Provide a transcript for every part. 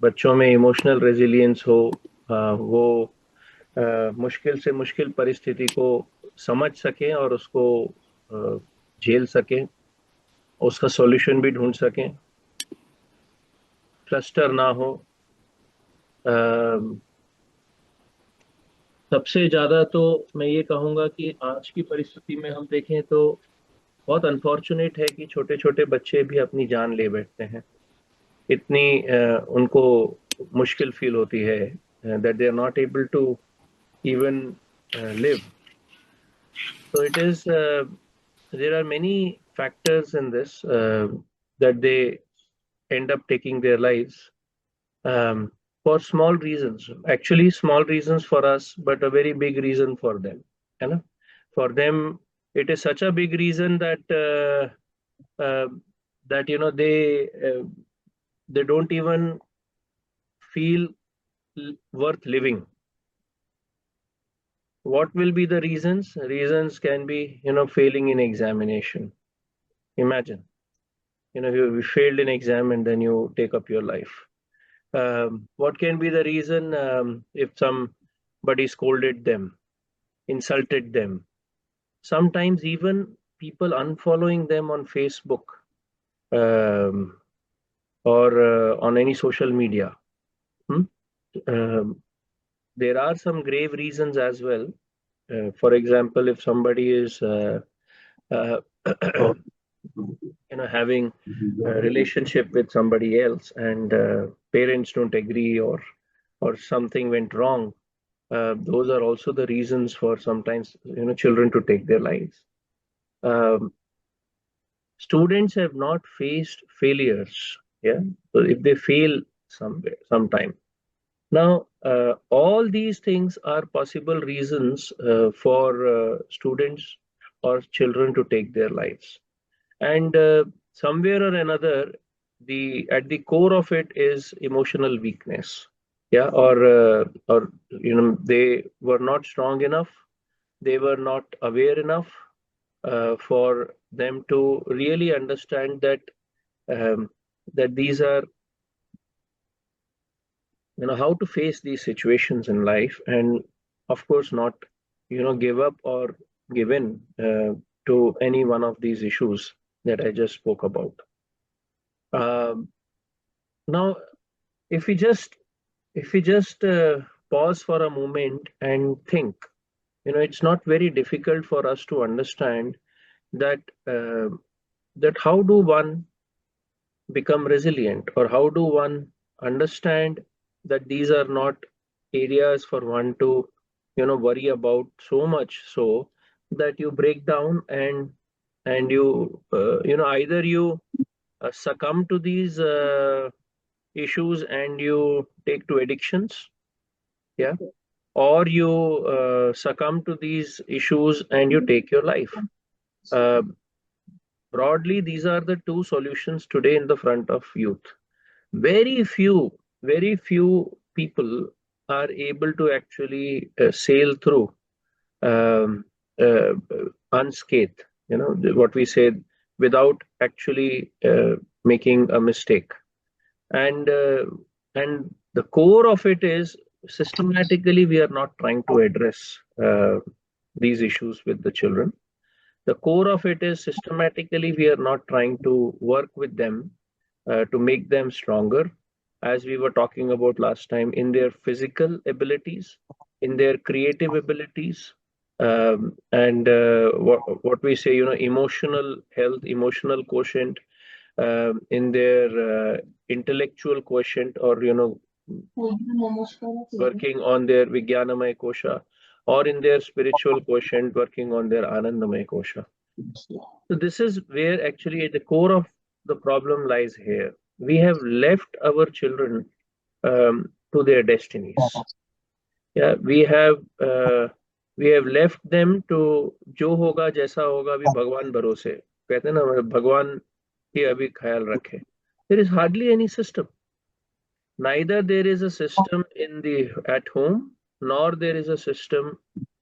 बच्चों में emotional resilience हो, वो मुश्किल से मुश्किल परिस्थिति को समझ सकें और उसको झेल सकें, उसका सॉल्यूशन भी ढूंढ सकें, क्लस्टर ना हो। सबसे ज्यादा तो मैं ये कहूंगा कि आज की परिस्थिति में हम देखें तो बहुत अनफॉर्चुनेट है कि छोटे छोटे बच्चे भी अपनी जान ले बैठते हैं। इतनी उनको मुश्किल फील होती है that they are not able to even live. So it is, there are many factors in this that they end up taking their lives for small reasons. Actually, small reasons for us, but a very big reason for them. You know? For them, it is such a big reason that that they don't even feel worth living. What will be the reasons? Reasons can be, failing in examination. Imagine, you failed in exam and then you take up your life. What can be the reason? If somebody scolded them, insulted them, sometimes even people unfollowing them on Facebook, um, or on any social media. Hmm? Um, there are some grave reasons as well. For example, if somebody is uh, having a relationship with somebody else and parents don't agree, or something went wrong, those are also the reasons for sometimes children to take their lives. um, Students have not faced failures, yeah, so if they fail sometime. Now, all these things are possible reasons for students or children to take their lives. And somewhere or another, at the core of it is emotional weakness. Yeah, or they were not strong enough, they were not aware enough for them to really understand that um, that these are, how to face these situations in life, and of course not give up or give in to any one of these issues that I just spoke about. um, Now, if we just pause for a moment and think, it's not very difficult for us to understand that that how do one become resilient, or how do one understand that these are not areas for one to worry about so much, so that you break down and you either you succumb to these issues and you take to addictions, yeah, or you succumb to these issues and you take your life. uh, Broadly, these are the two solutions today in the front of youth. Very few people are able to actually sail through um, uh, unscathed, what we say, without actually making a mistake. And uh, and the core of it is, systematically we are not trying to address these issues with the children. The core of it is, systematically we are not trying to work with them to make them stronger, as we were talking about last time, in their physical abilities, in their creative abilities, and what we say, emotional health, emotional quotient, in their intellectual quotient, or working on their Vijnanamay Kosha, or in their spiritual quotient, working on their Anandamay Kosha. So this is where actually the core of the problem lies here. We have left our children to their destinies. Yeah, we have left them to जो होगा जैसा होगा अभी भगवान भरोसे, कहते हैं ना, भगवान ही अभी ख्याल रखे. There is hardly any system. Neither there is a system at home, nor there is a system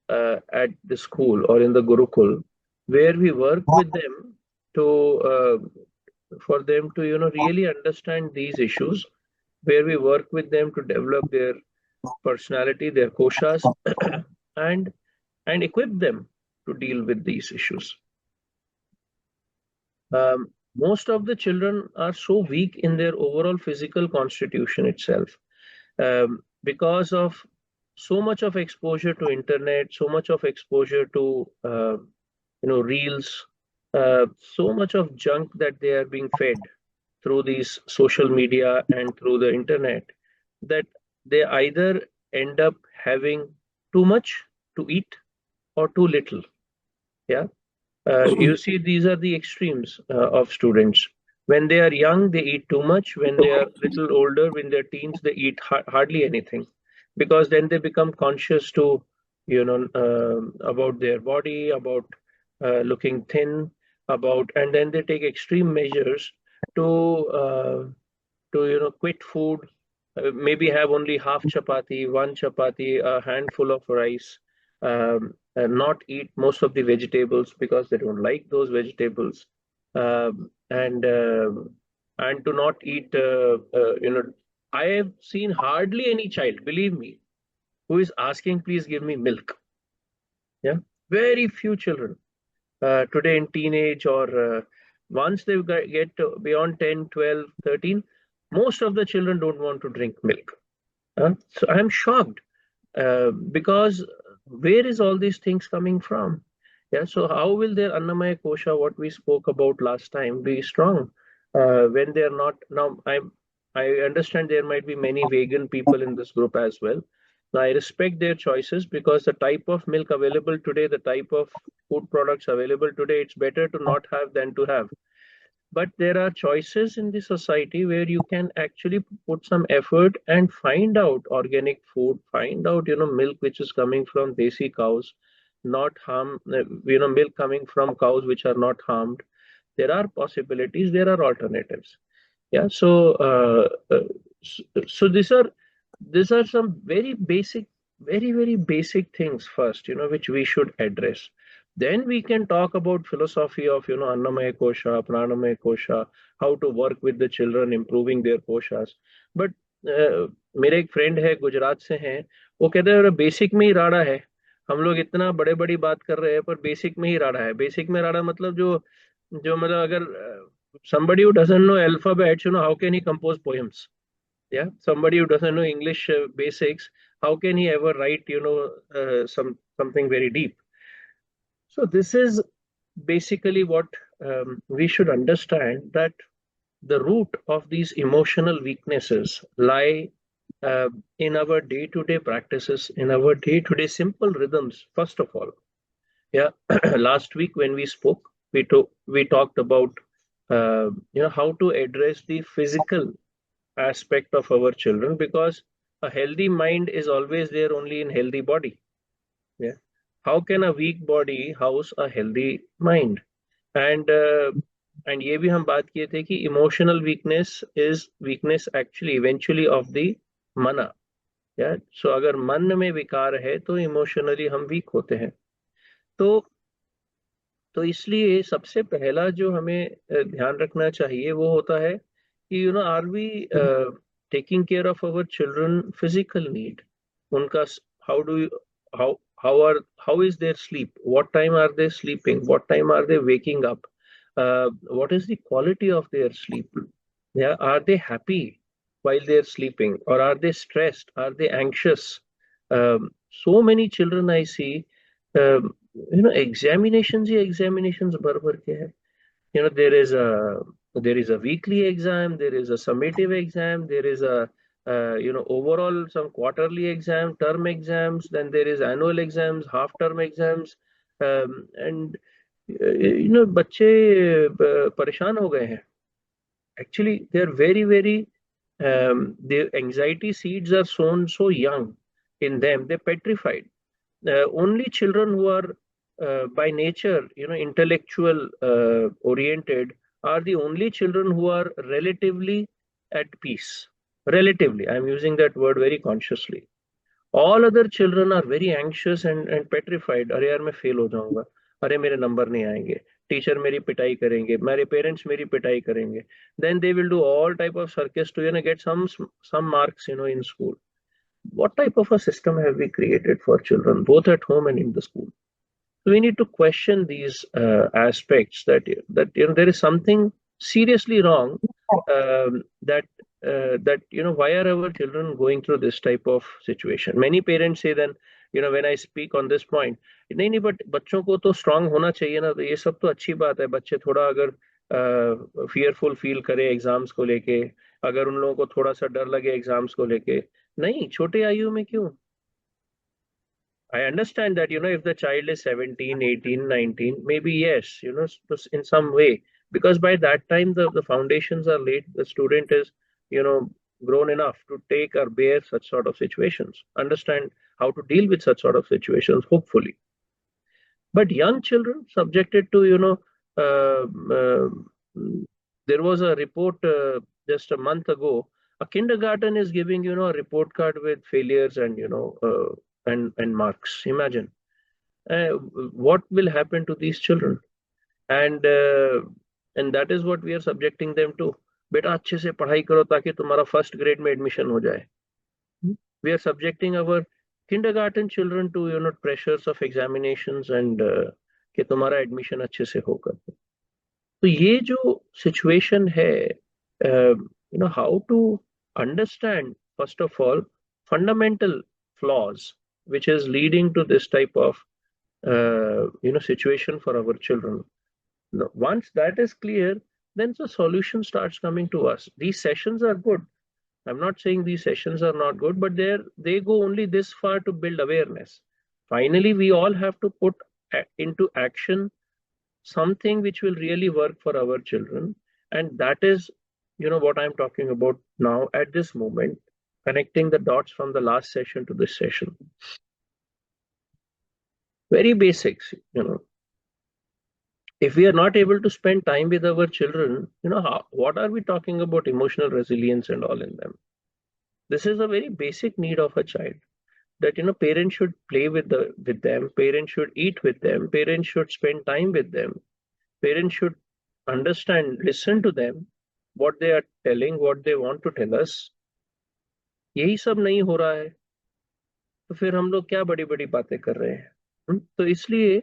at the school or in the Gurukul, where we work with them to for them to really understand these issues, where we work with them to develop their personality, their koshas, and equip them to deal with these issues. Most of the children are so weak in their overall physical constitution itself, because of so much of exposure to internet, so much of exposure to reels, so much of junk that they are being fed through these social media and through the internet, that they either end up having too much to eat or too little. Yeah. You see, these are the extremes of students. When they are young, they eat too much. When they are little older, when they're teens, they eat hardly anything, because then they become conscious to, about their body, about looking thin, and then they take extreme measures to quit food, maybe have only half chapati, one chapati, a handful of rice, and not eat most of the vegetables because they don't like those vegetables, and to not eat. I have seen hardly any child, believe me, who is asking, please give me milk. Yeah, very few children today in teenage, or once they get beyond 10, 12, 13, most of the children don't want to drink milk. So I'm shocked, because where is all these things coming from? Yeah, so how will their Annamaya Kosha, what we spoke about last time, be strong when they're not? Now, I understand there might be many vegan people in this group as well. Now, I respect their choices, because the type of milk available today, the type of food products available today, it's better to not have than to have. But there are choices in the society where you can actually put some effort and find out organic food, find out milk which is coming from desi cows, not harm, milk coming from cows which are not harmed. There are possibilities, there are alternatives. Yeah, so so these are some very basic, very basic things first, which we should address. Then we can talk about philosophy of Annamaya Kosha, Pranamaya Kosha, how to work with the children, improving their koshas. But मेरे एक friend है, गुजरात से हैं, वो कहते हैं basic में ही राड़ा है. हम लोग इतना बड़े बड़ी बात कर रहे हैं, पर बेसिक में ही राड़ा है. बेसिक में राड़ा मतलब जो जो मतलब अगर somebody who doesn't know alphabets, how can he compose poems? Yeah, somebody who doesn't know English basics, how can he ever write something very deep? So this is basically what we should understand, that the root of these emotional weaknesses lie in our day-to-day practices, in our day-to-day simple rhythms. First of all, yeah, last week when we spoke, we talked about how to address the physical aspect of our children, because a healthy mind is always there only in healthy body. Yeah, how can a weak body house a healthy mind? And ये भी हम बात किए थे कि emotional weakness is weakness actually eventually of the mana. Yeah, so अगर मन में विकार है तो इमोशनली हम वीक होते हैं. तो इसलिए सबसे पहला जो हमें ध्यान रखना चाहिए वो होता है कि are we taking care of our children physical need. उनका how do how is their sleep, what time are they sleeping, what time are they waking up, what is the quality of their sleep? Yeah, are they happy while they're sleeping, or are they stressed, are they anxious? So many children I see, examinations भर के है. There is a weekly exam, there is a summative exam, there is a overall some quarterly exam, term exams, then there is annual exams, half term exams, and बच्चे परेशान हो गए हैं. Actually, they are very their anxiety seeds are sown so young in them, they're petrified. Only children who are by nature intellectual oriented are the only children who are relatively at peace. Relatively, I'm using that word very consciously. All other children are very anxious and petrified. अरे यार मैं fail हो जाऊंगा, अरे मेरे number नहीं आएंगे, teacher मेरी पिटाई करेंगे, मेरे पेरेंट्स मेरी पिटाई करेंगे, then they will do all type of circus to get some marks in school. What type of a system have we created for children, both at home and in the school? So we need to question these aspects, that there is something seriously wrong, that why are our children going through this type of situation? Many parents say, then when I speak on this point, नहीं नहीं, but बच्चों को तो strong होना चाहिए ना, तो ये सब तो अच्छी बात है, बच्चे थोड़ा अगर fearful feel करे एग्जाम्स को लेके, अगर उन लोगों को थोड़ा सा डर लगे एग्जाम्स को लेके, नहीं, छोटे आयु में क्यों? I understand that, if the child is 17, 18, 19, maybe yes, in some way, because by that time the foundations are laid, the student is, grown enough to take or bear such sort of situations, understand how to deal with such sort of situations, hopefully. But young children subjected to, uh, uh, there was a report just a month ago, a kindergarten is giving, a report card with failures and, and marks. Imagine what will happen to these children, and that is what we are subjecting them to. बेटा अच्छे से पढ़ाई करो ताकि तुम्हारा first grade में admission हो जाए. We are subjecting our kindergarten children to pressures of examinations and कि तुम्हारा एडमिशन अच्छे से होगा. तो ये जो सिचुएशन है, how to understand first of all fundamental flaws which is leading to this type of situation for our children. Now, once that is clear, then the solution starts coming to us. These sessions are good. I'm not saying these sessions are not good, but they go only this far to build awareness. Finally, we all have to put into action something which will really work for our children, and that is what I'm talking about now at this moment, connecting the dots from the last session to this session. Very basics. If we are not able to spend time with our children, what are we talking about emotional resilience and all in them? This is a very basic need of a child, that parents should play with them, parents should eat with them, parents should spend time with them, parents should understand, listen to them, what they are telling, what they want to tell us. यही सब नहीं हो रहा है तो फिर हम लोग क्या बड़ी बड़ी बातें कर रहे हैं? तो इसलिए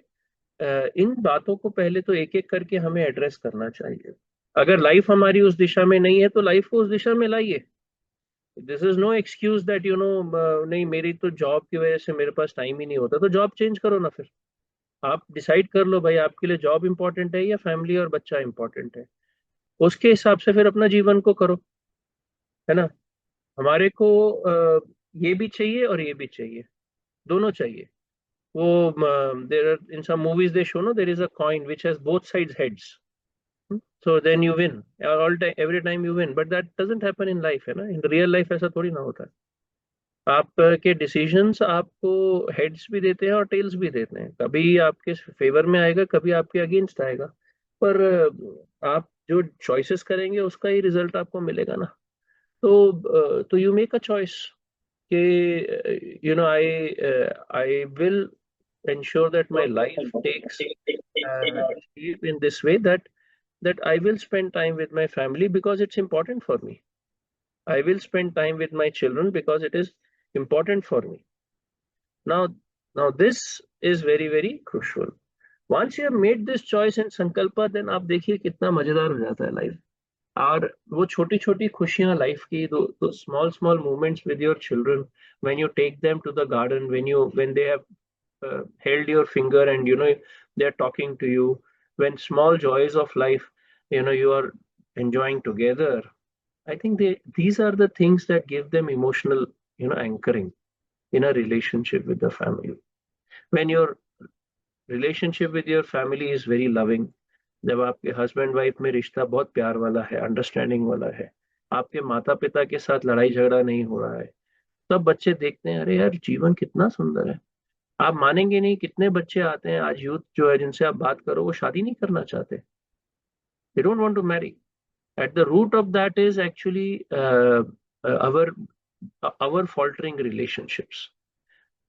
इन बातों को पहले तो एक एक करके हमें एड्रेस करना चाहिए. अगर लाइफ हमारी उस दिशा में नहीं है तो लाइफ को उस दिशा में लाइए. This is no excuse that नहीं, मेरी तो जॉब की वजह से मेरे पास टाइम ही नहीं होता, तो जॉब चेंज करो ना. फिर आप डिसाइड कर लो भाई, आपके लिए जॉब इंपॉर्टेंट है या फैमिली और बच्चा इंपॉर्टेंट है, उसके हिसाब से फिर अपना जीवन को करो, है ना. हमारे को ये भी चाहिए और ये भी चाहिए, दोनों चाहिए. वो there are in some movies they show, no, there is a coin which has both sides heads. So then you win every time you win, but that doesn't happen in life, है ना. In real life ऐसा थोड़ी ना होता है. आपके decisions आपको heads भी देते हैं और टेल्स भी देते हैं. कभी आपके फेवर में आएगा, कभी आपके अगेंस्ट आएगा, पर आप जो चॉइसेस करेंगे उसका ही रिजल्ट आपको मिलेगा ना. तो यू मेक अ चॉइस कि I will ensure that my life takes shape in this way, that I will spend time with my family because it's important for me. I will spend time with my children because it is important for me. Now this is very very crucial. Once you have made this choice and sankalpa, then आप देखिए कितना मजेदार हो जाता है life. और वो छोटी छोटी खुशियां लाइफ की, दो small small moments with your children, when you take them to the garden, when they have held your finger and they are talking to you, when small joys of life you are enjoying together. I think these are the things that give them emotional anchoring in a relationship with the family. When your relationship with your family is very loving, जब आपके husband wife में रिश्ता बहुत प्यार वाला है, understanding वाला है, आपके माता पिता के साथ लड़ाई झगड़ा नहीं हो रहा है, तब बच्चे देखते हैं, अरे यार जीवन कितना सुंदर है. आप मानेंगे नहीं, कितने बच्चे आते हैं आज, यूथ जो है जिनसे आप बात करो, वो शादी नहीं करना चाहते. They don't want to marry. At the root of that is actually our faltering relationships.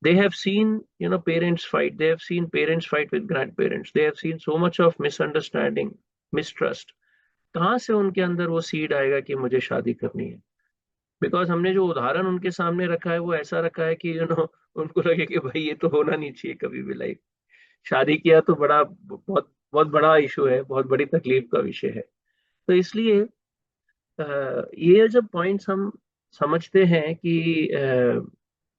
They have seen, parents fight. They have seen parents fight with grandparents. They have seen so much of misunderstanding, mistrust. कहाँ से उनके अंदर वो seed आएगा कि मुझे शादी करनी है? बिकॉज हमने जो उदाहरण उनके सामने रखा है वो ऐसा रखा है कि उनको लगे कि भाई ये तो होना नहीं चाहिए कभी भी लाइफ। शादी किया तो बड़ा बहुत बहुत बड़ा इशू है, बहुत बड़ी तकलीफ का विषय है। तो इसलिए ये जब पॉइंट्स हम समझते हैं कि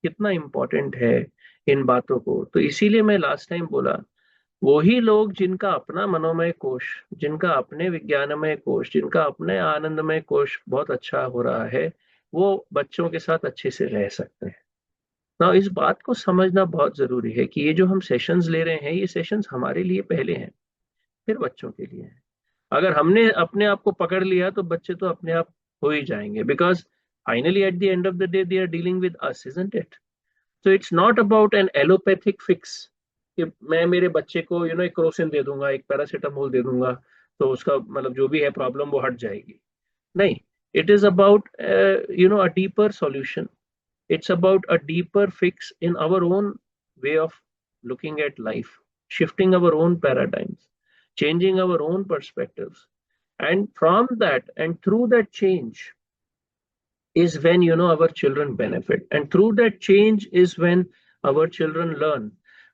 कितना इम्पोर्टेंट है इन बातों को, तो इसीलिए मैं लास्ट टाइम बोला, वही लोग जिनका अपना मनोमय कोश, जिनका अपने विज्ञानमय कोश, जिनका अपने आनंदमय कोश बहुत अच्छा हो रहा है, वो बच्चों के साथ अच्छे से रह सकते हैं ना। इस बात को समझना बहुत जरूरी है कि ये जो हम सेशंस ले रहे हैं, ये सेशंस हमारे लिए पहले हैं, फिर बच्चों के लिए हैं। अगर हमने अपने आप को पकड़ लिया तो बच्चे तो अपने आप हो ही जाएंगे, because finally at the end of the day they are dealing with us, isn't it? So it's not about an allopathic fix कि मैं मेरे बच्चे को एक क्रोसिन दे दूंगा, एक पैरासीटामोल दे दूंगा, तो उसका मतलब जो भी है प्रॉब्लम वो हट जाएगी। नहीं, it is about a deeper solution. It's about a deeper fix in our own way of looking at life, shifting our own paradigms, changing our own perspectives. And from that and through that change is when our children benefit. And through that change is when our children learn.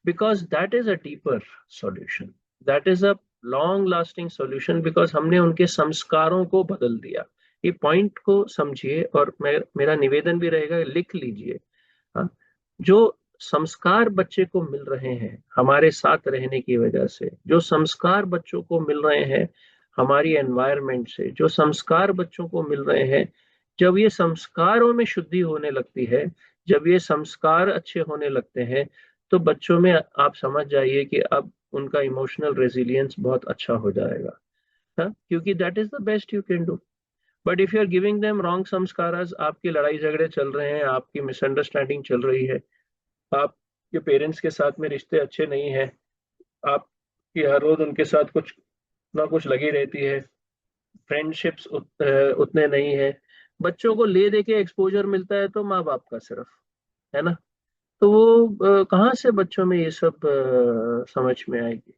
Because that is a deeper solution. That is a long lasting solution because हमने उनके संस्कारों को बदल दिया. ये point को समझिए और मेरा निवेदन भी रहेगा, लिख लीजिए। हाँ, जो संस्कार बच्चे को मिल रहे हैं हमारे साथ रहने की वजह से, जो संस्कार बच्चों को मिल रहे हैं हमारी एनवायरनमेंट से, जो संस्कार बच्चों को मिल रहे हैं, जब ये संस्कारों में शुद्धि होने लगती है, जब ये संस्कार अच्छे होने लगते हैं, तो बच्चों में आप समझ जाइए कि अब उनका इमोशनल रेजिलियंस बहुत अच्छा हो जाएगा। हाँ, क्योंकि that is the best you can do. But if you are giving them wrong संस्कारास, आपकी लड़ाई झगड़े चल रहे हैं, आपकी मिसअंडरस्टैंडिंग चल रही है, आपके पेरेंट्स के साथ में रिश्ते अच्छे नहीं है, आपकी हर रोज उनके साथ कुछ ना कुछ लगी रहती है, फ्रेंडशिप्स उतने नहीं है, बच्चों को ले दे के एक्सपोजर मिलता है तो माँ बाप का सिर्फ, है ना? तो वो कहाँ से बच्चों में ये सब समझ में आएगी?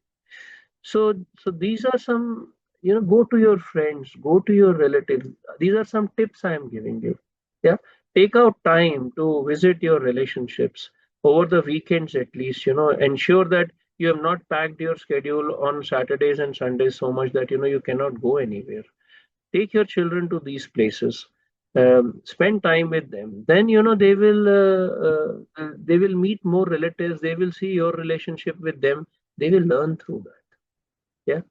So these are some, go to your friends, go to your relatives. These are some tips I am giving you. Yeah, take out time to visit your relationships over the weekends at least. Ensure that you have not packed your schedule on Saturdays and Sundays so much that you cannot go anywhere. Take your children to these places. Spend time with them. Then they will meet more relatives. They will see your relationship with them. They will learn through that. Yeah.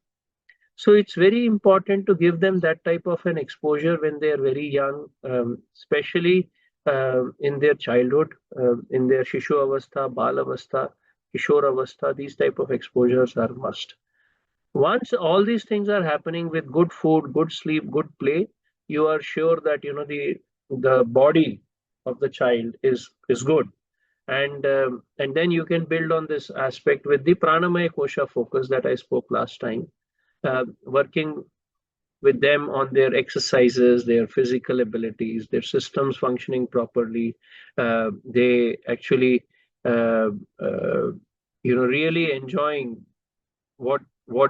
So it's very important to give them that type of an exposure when they are very young, especially in their childhood, in their Shishu Avastha, Bal Avastha, Kishore Avastha. These type of exposures are must. Once all these things are happening with good food, good sleep, good play, you are sure that the body of the child is good, and then you can build on this aspect with the pranamaya kosha focus that I spoke last time, working with them on their exercises, their physical abilities, their systems functioning properly. They actually, really enjoying what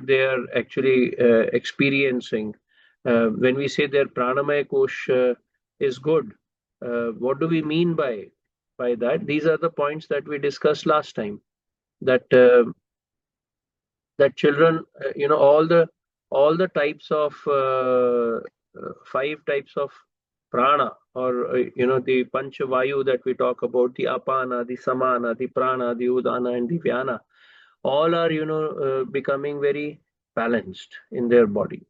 they are actually experiencing. When we say their pranamaya kosh is good, what do we mean by that? These are the points that we discussed last time. That children, all the types of 5 types of prana, or the panchavayu that we talk about, the apana, the samana, the prana, the udana, and the vyana, all are becoming very balanced in their body.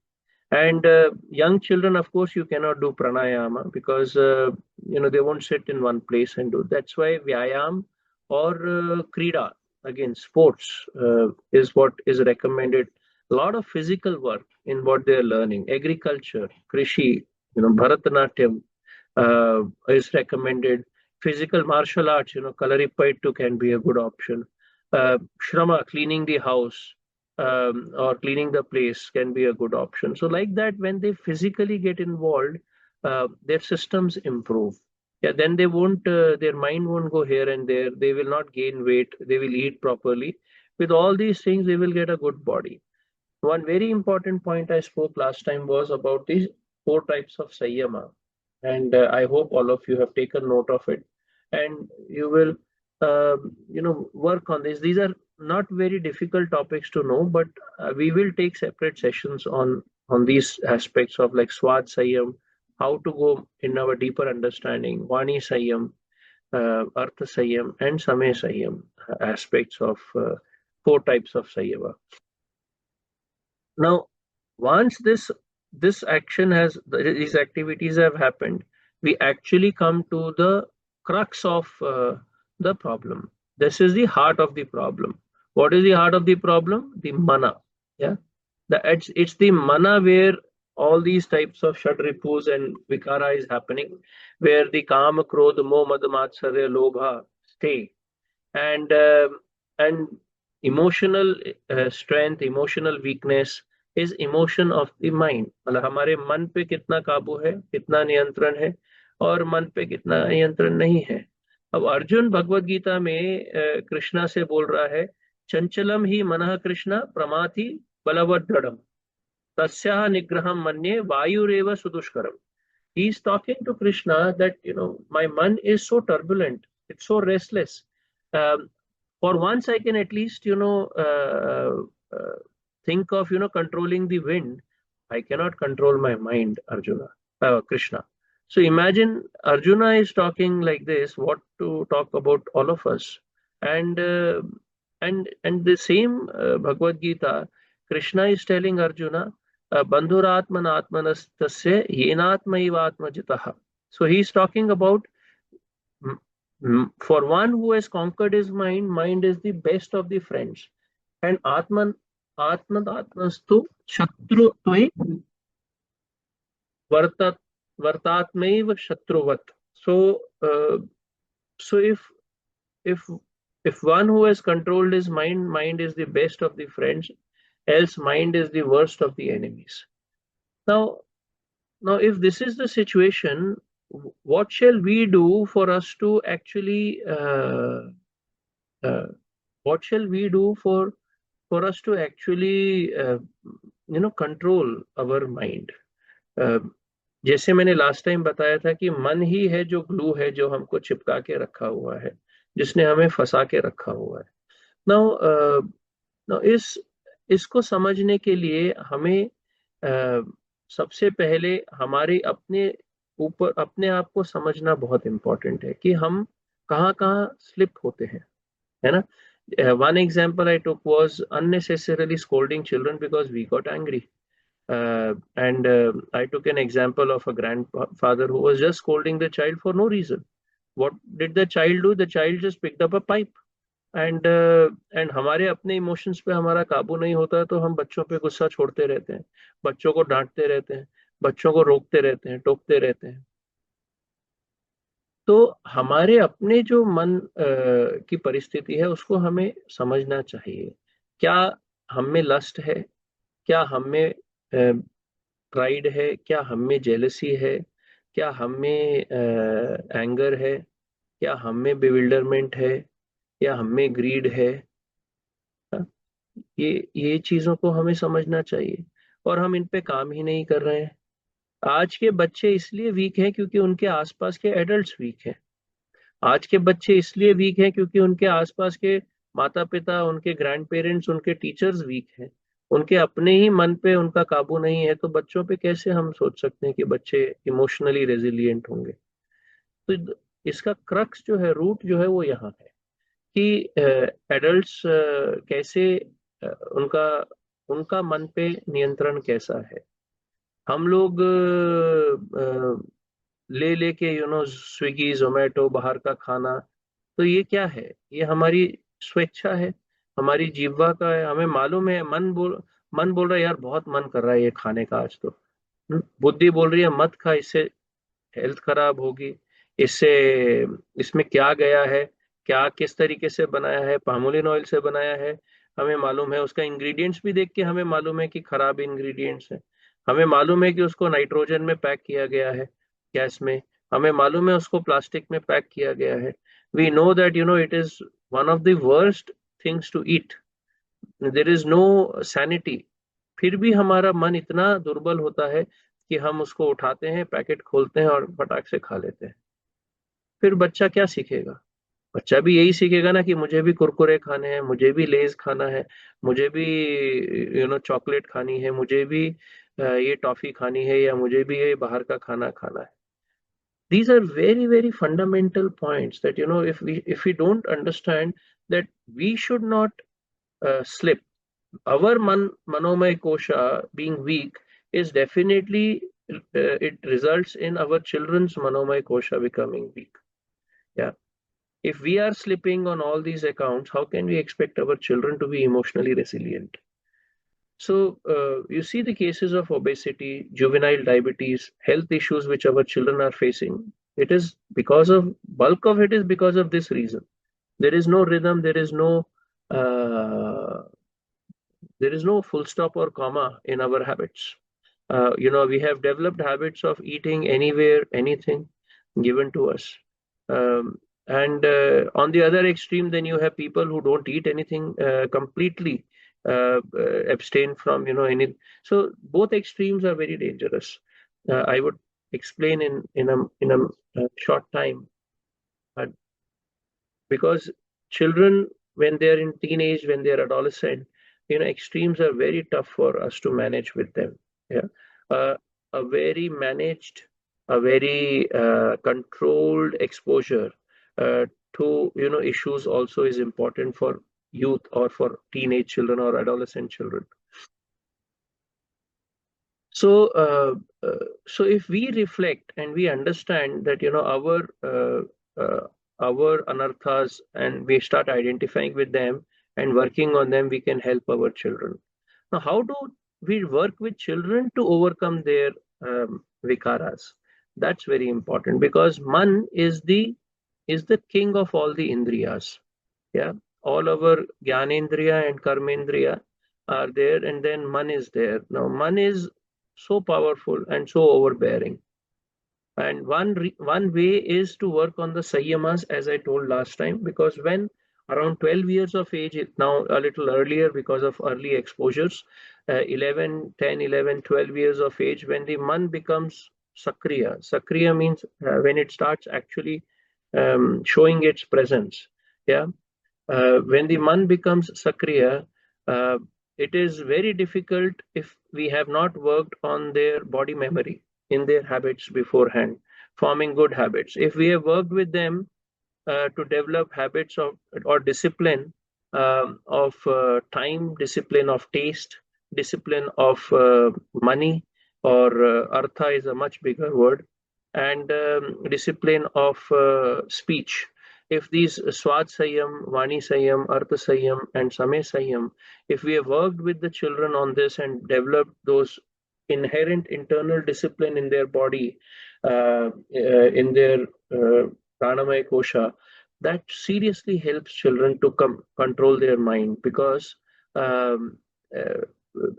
And young children, of course, you cannot do pranayama because they won't sit in one place and do. That's why vyayam or krida, again sports, is what is recommended. A lot of physical work in what they are learning. Agriculture, krishi, Bharatanatyam is recommended. Physical martial arts, Kalaripayattu can be a good option. Shrama, cleaning the house, or cleaning the place can be a good option. So like that, when they physically get involved, their systems improve. Yeah, then they won't, their mind won't go here and there. They will not gain weight. They will eat properly. With all these things, they will get a good body. One very important point I spoke last time was about these four types of Sanyama. And I hope all of you have taken note of it. And you will, work on this. These are not very difficult topics to know, but we will take separate sessions on these aspects of like Swad Sanyam, how to go in our deeper understanding, Vani Sanyam, Artha Sanyam, and Samay Sanyam, aspects of four types of Sanyama. Now, once this action has these activities have happened, we actually come to the crux of the problem. This is the heart of the problem. What is the heart of the problem? The mana. Yeah, it's the mana where all these types of shadripus and vikara is happening, where the kama, krodha, moh, mad, matsarya, lobha stay, and and emotional strength, emotional weakness is emotion of the mind. मतलब हमारे मन पे कितना काबू है, कितना नियंत्रण है, और मन पे कितना नियंत्रण नहीं है. अब अर्जुन भगवत गीता में कृष्णा से बोल रहा है, चंचलम ही मनः कृष्ण प्रमाथि बलवद दृढ़म तस्याः निग्रहम मन्ये वायुरेव सुदुष्करम. He is talking to Krishna that, my mind is so turbulent, it's so restless. For once, I can at least, think of, controlling the wind. I cannot control my mind, Arjuna, Krishna. So imagine Arjuna is talking like this. What to talk about all of us, and the same Bhagavad Gita, Krishna is telling Arjuna, bandhuratman atmanastasya yenatmaiva atmajitaha. So he is talking about, for one who has conquered his mind is the best of the friends. And atmanastu shatru tvai vartatmaiva shatruvat. So if one who has controlled his mind is the best of the friends, else mind is the worst of the enemies. Now, if this is the situation, what shall we do for us to actually what shall we do for us to actually control our mind? जैसे मैंने last time बताया था कि मन ही है जो glue है, जो हमको चिपका के रखा हुआ है, जिसने हमें फंसा के रखा हुआ है. नाउ इसको समझने के लिए हमें सबसे पहले हमारे अपने आप को समझना बहुत इंपॉर्टेंट है कि हम कहाँ कहाँ स्लिप होते हैं, है ना. One example I took was unnecessarily scolding children because we got angry. And I took an example of a grandfather who was just scolding the child for no reason. What did the child do? The child just picked up a pipe. And हमारे अपने emotions पे हमारा काबू नहीं होता है, तो हम बच्चों पे गुस्सा छोड़ते रहते हैं, बच्चों को डांटते रहते हैं, बच्चों को रोकते रहते हैं, टोकते रहते हैं. तो हमारे अपने जो मन की परिस्थिति है उसको हमें समझना चाहिए. क्या हम में लस्ट है, क्या हम में प्राइड है, क्या हम में जेलसी है, क्या हम में एंगर है, क्या हम में बिविल्डरमेंट है, या हम में ग्रीड है. ये चीजों को हमें समझना चाहिए, और हम इन पे काम ही नहीं कर रहे हैं. आज के बच्चे इसलिए वीक हैं क्योंकि उनके आसपास के एडल्ट्स वीक हैं. आज के बच्चे इसलिए वीक हैं क्योंकि उनके आसपास के माता पिता, उनके ग्रैंड पेरेंट्स, उनके टीचर्स वीक हैं. उनके अपने ही मन पे उनका काबू नहीं है, तो बच्चों पे कैसे हम सोच सकते हैं कि बच्चे इमोशनली रेजिलिएंट होंगे. तो इसका क्रक्स जो है, रूट जो है, वो यहाँ है कि एडल्ट्स कैसे उनका मन पे नियंत्रण कैसा है. हम लोग ले लेके स्विगी जोमेटो बाहर का खाना, तो ये क्या है? ये हमारी स्वेच्छा है, हमारी जीवा का है. हमें मालूम है, मन बोल रहा है यार बहुत मन कर रहा है ये खाने का आज तो. बुद्धि बोल रही है मत खा, इससे हेल्थ खराब होगी, इसमें क्या गया है, क्या किस तरीके से बनाया है, पामोलिन ऑयल से बनाया है. हमें मालूम है, उसका इंग्रेडिएंट्स भी देख के हमें मालूम है कि खराब इंग्रेडिएंट्स है. हमें मालूम है कि उसको नाइट्रोजन में पैक किया गया है, गैस में, हमें मालूम है उसको प्लास्टिक में पैक किया गया है. We know that it is one of the worst things to eat. There is no sanity. फिर भी हमारा मन इतना दुर्बल होता है कि हम उसको उठाते हैं, पैकेट खोलते हैं और फटाक से खा लेते हैं. फिर बच्चा क्या सीखेगा? बच्चा भी यही सीखेगा ना कि मुझे भी कुरकुरे खाने हैं, मुझे भी लेज खाना है, मुझे भी चॉकलेट खानी है, मुझे भी ये टॉफी खानी है, या मुझे भी ये बाहर का खाना खाना है. These are very, very fundamental points that if we don't understand that we should not slip. Our manomay kosha being weak is definitely, it results in our children's manomay kosha becoming weak. Yeah. If we are slipping on all these accounts, how can we expect our children to be emotionally resilient? So you see the cases of obesity, juvenile diabetes, health issues which our children are facing. It is because of bulk of it is because of this reason. There is no rhythm. Uh, there is no full stop or comma in our habits. We have developed habits of eating anywhere, anything given to us. And on the other extreme, then you have people who don't eat anything completely, abstain from, any. So both extremes are very dangerous. I would explain in a short time, uh, because children, when they're in teenage, when they're adolescent, extremes are very tough for us to manage with them. Yeah. uh, a very managed, a very controlled exposure to issues also is important for youth, or for teenage children or adolescent children. So, so if we reflect and we understand that uh, our anarthas, and we start identifying with them and working on them, we can help our children. Now, how do we work with children to overcome their vikaras? That's very important, because man is the king of all the indriyas. Yeah, all our Gyanendriya and Karmendriya are there, and then man is there. Now, man is so powerful and so overbearing. And one way is to work on the Sanyamas, as I told last time, because when around 12 years of age, now a little earlier because of early exposures, 11, 10, 11, 12 years of age, when the man becomes Sakriya. Sakriya means when it starts actually showing its presence. Yeah. When the man becomes Sakriya, uh, it is very difficult if we have not worked on their body memory in their habits beforehand, forming good habits. If we have worked with them to develop habits of or discipline, of time, discipline of taste, discipline of money, or artha is a much bigger word, and discipline of speech. If these Swad Sayam, Vani Sayam, Artha Sayam, and Samay Sayam, if we have worked with the children on this and developed those inherent internal discipline in their body, in their pranamaya kosha, that seriously helps children to control their mind, because um, uh,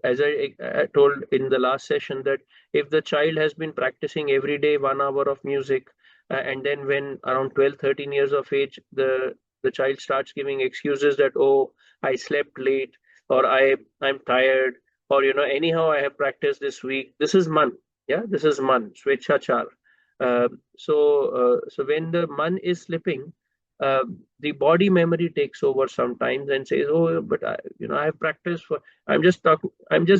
as I told in the last session, that if the child has been practicing every day 1 hour of music, and then when around 12, 13 years of age, the child starts giving excuses that, oh, I slept late, or I'm tired, or anyhow I have practiced this week. This is man. Yeah, this is man, swechachar. So when the man is slipping, uh, the body memory takes over sometimes and says, oh, but I have practiced for. I'm just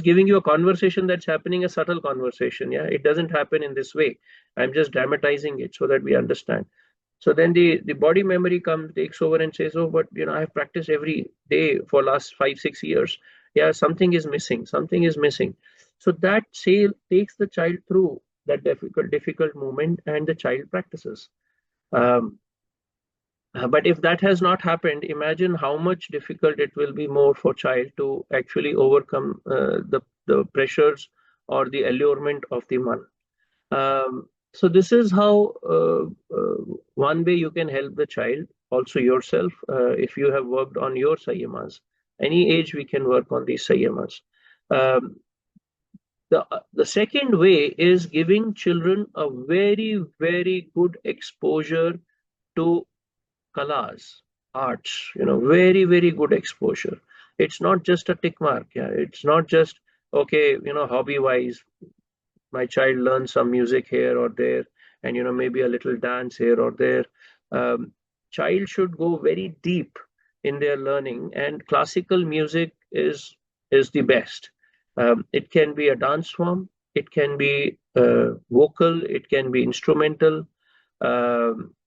giving you a conversation that's happening, a subtle conversation. Yeah, it doesn't happen in this way. I'm just dramatizing it so that we understand. So then the body memory takes over and says, oh, but I have practiced every day for last 5 6 years. Yeah, something is missing. Something is missing. So that say takes the child through that difficult moment, and the child practices. Um, but if that has not happened, imagine how much difficult it will be more for child to actually overcome the pressures or the allurement of the man. So this is how one way you can help the child, also yourself, if you have worked on your Sanyamas. Any age we can work on these Sanyamas. Um, The second way is giving children a very, very good exposure to kalas, arts, very, very good exposure. It's not just a tick mark. Yeah. It's not just, okay, hobby wise, my child learns some music here or there, and maybe a little dance here or there. um, Child should go very deep in their learning, and classical music is the best. It can be a dance form, it can be vocal, it can be instrumental,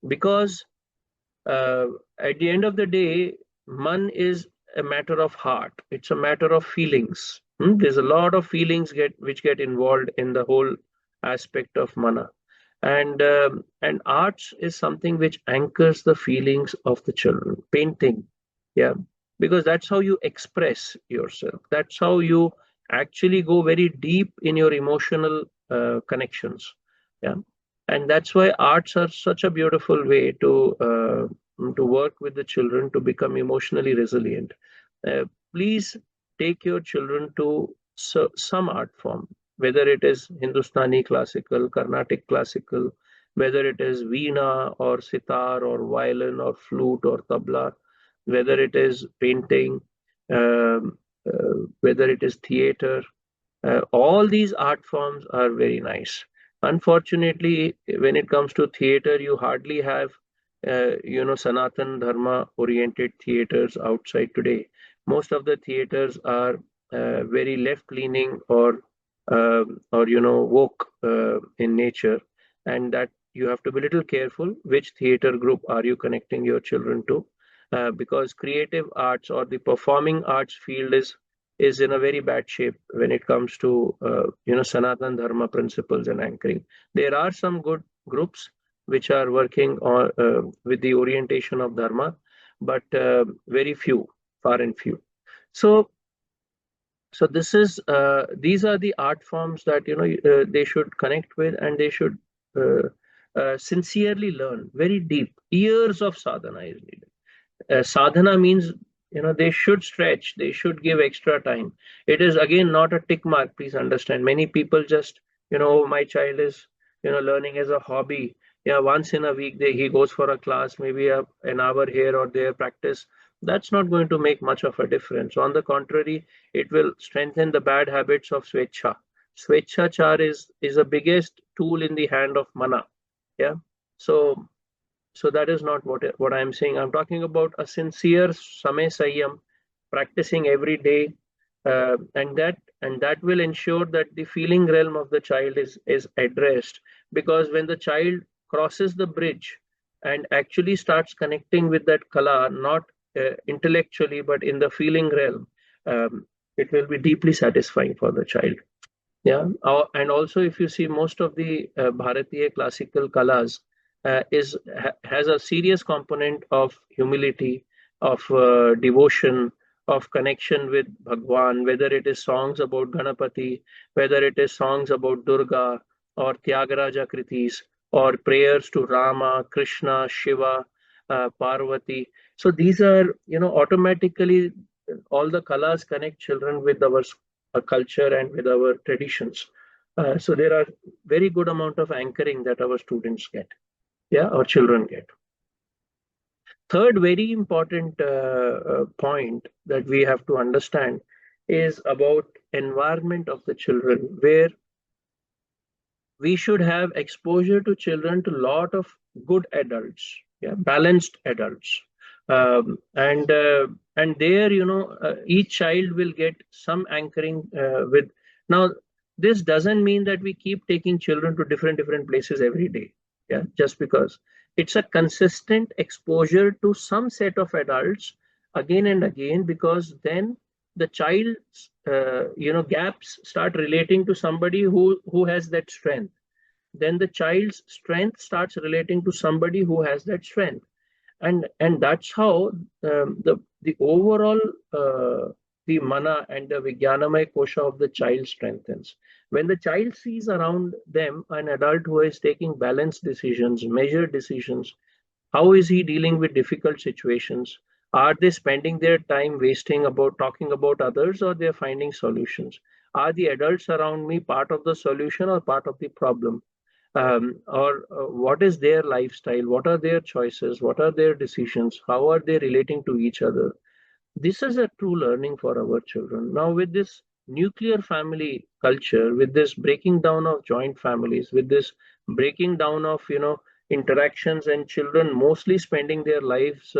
because uh, at the end of the day, man is a matter of heart. It's a matter of feelings. There's a lot of feelings which get involved in the whole aspect of mana, and arts is something which anchors the feelings of the children. Painting, yeah, because that's how you express yourself. That's how you actually go very deep in your emotional connections. Yeah, and that's why arts are such a beautiful way to work with the children to become emotionally resilient. uh, Please take your children to some art form, whether it is Hindustani classical, Carnatic classical, whether it is veena or sitar or violin or flute or tabla, whether it is painting, whether it is theater. All these art forms are very nice. Unfortunately, when it comes to theater, you hardly have, Sanatan Dharma oriented theaters outside today. Most of the theaters are very left leaning or woke in nature, and that you have to be a little careful which theater group are you connecting your children to, because creative arts or the performing arts field is in a very bad shape when it comes to Sanatan Dharma principles and anchoring. There are some good groups which are working on with the orientation of Dharma, but very few, far and few. So these are the art forms that they should connect with, and they should uh, sincerely learn very deep. Years of sadhana is needed. Sadhana means they should stretch, they should give extra time. It is again not a tick mark. Please understand, many people just "Oh, my child is learning as a hobby. Yeah, once in a week he goes for a class, maybe an hour here or there practice. That's not going to make much of a difference. On the contrary, it will strengthen the bad habits of swechha. Swechhachar is the biggest tool in the hand of mana. Yeah. So so that is not what I'm saying. I'm talking about a sincere samay sayam, practicing every day, and that will ensure that the feeling realm of the child is addressed. Because when the child crosses the bridge and actually starts connecting with that kala, not intellectually but in the feeling realm, it will be deeply satisfying for the child. Yeah, and also if you see most of the Bharatiya classical kalas has a serious component of humility, of devotion, of connection with Bhagwan, whether it is songs about Ganapati, whether it is songs about Durga or Tyagaraja Kritis, or prayers to Rama, Krishna, Shiva, Parvati. So these are, automatically all the kalas connect children with our culture and with our traditions. So there are very good amount of anchoring that our students get, yeah, our children get. Third very important point that we have to understand is about environment of the children, where we should have exposure to children to lot of good adults, yeah, balanced adults. And there, each child will get some anchoring with. Now this doesn't mean that we keep taking children to different places every day, yeah, just because. It's a consistent exposure to some set of adults again and again, because then the child's gaps start relating to somebody who has that strength. Then the child's strength starts relating to somebody who has that strength, and that's how the overall the mana and the Vijnanamay kosha of the child strengthens. When the child sees around them an adult who is taking balanced decisions, measured decisions, how is he dealing with difficult situations? Are they spending their time wasting about talking about others, or they're finding solutions? Are the adults around me part of the solution or part of the problem? Or what is their lifestyle? What are their choices? What are their decisions? How are they relating to each other? This is a true learning for our children. Now, with this nuclear family culture, with this breaking down of joint families, with this breaking down of interactions, and children mostly spending their lives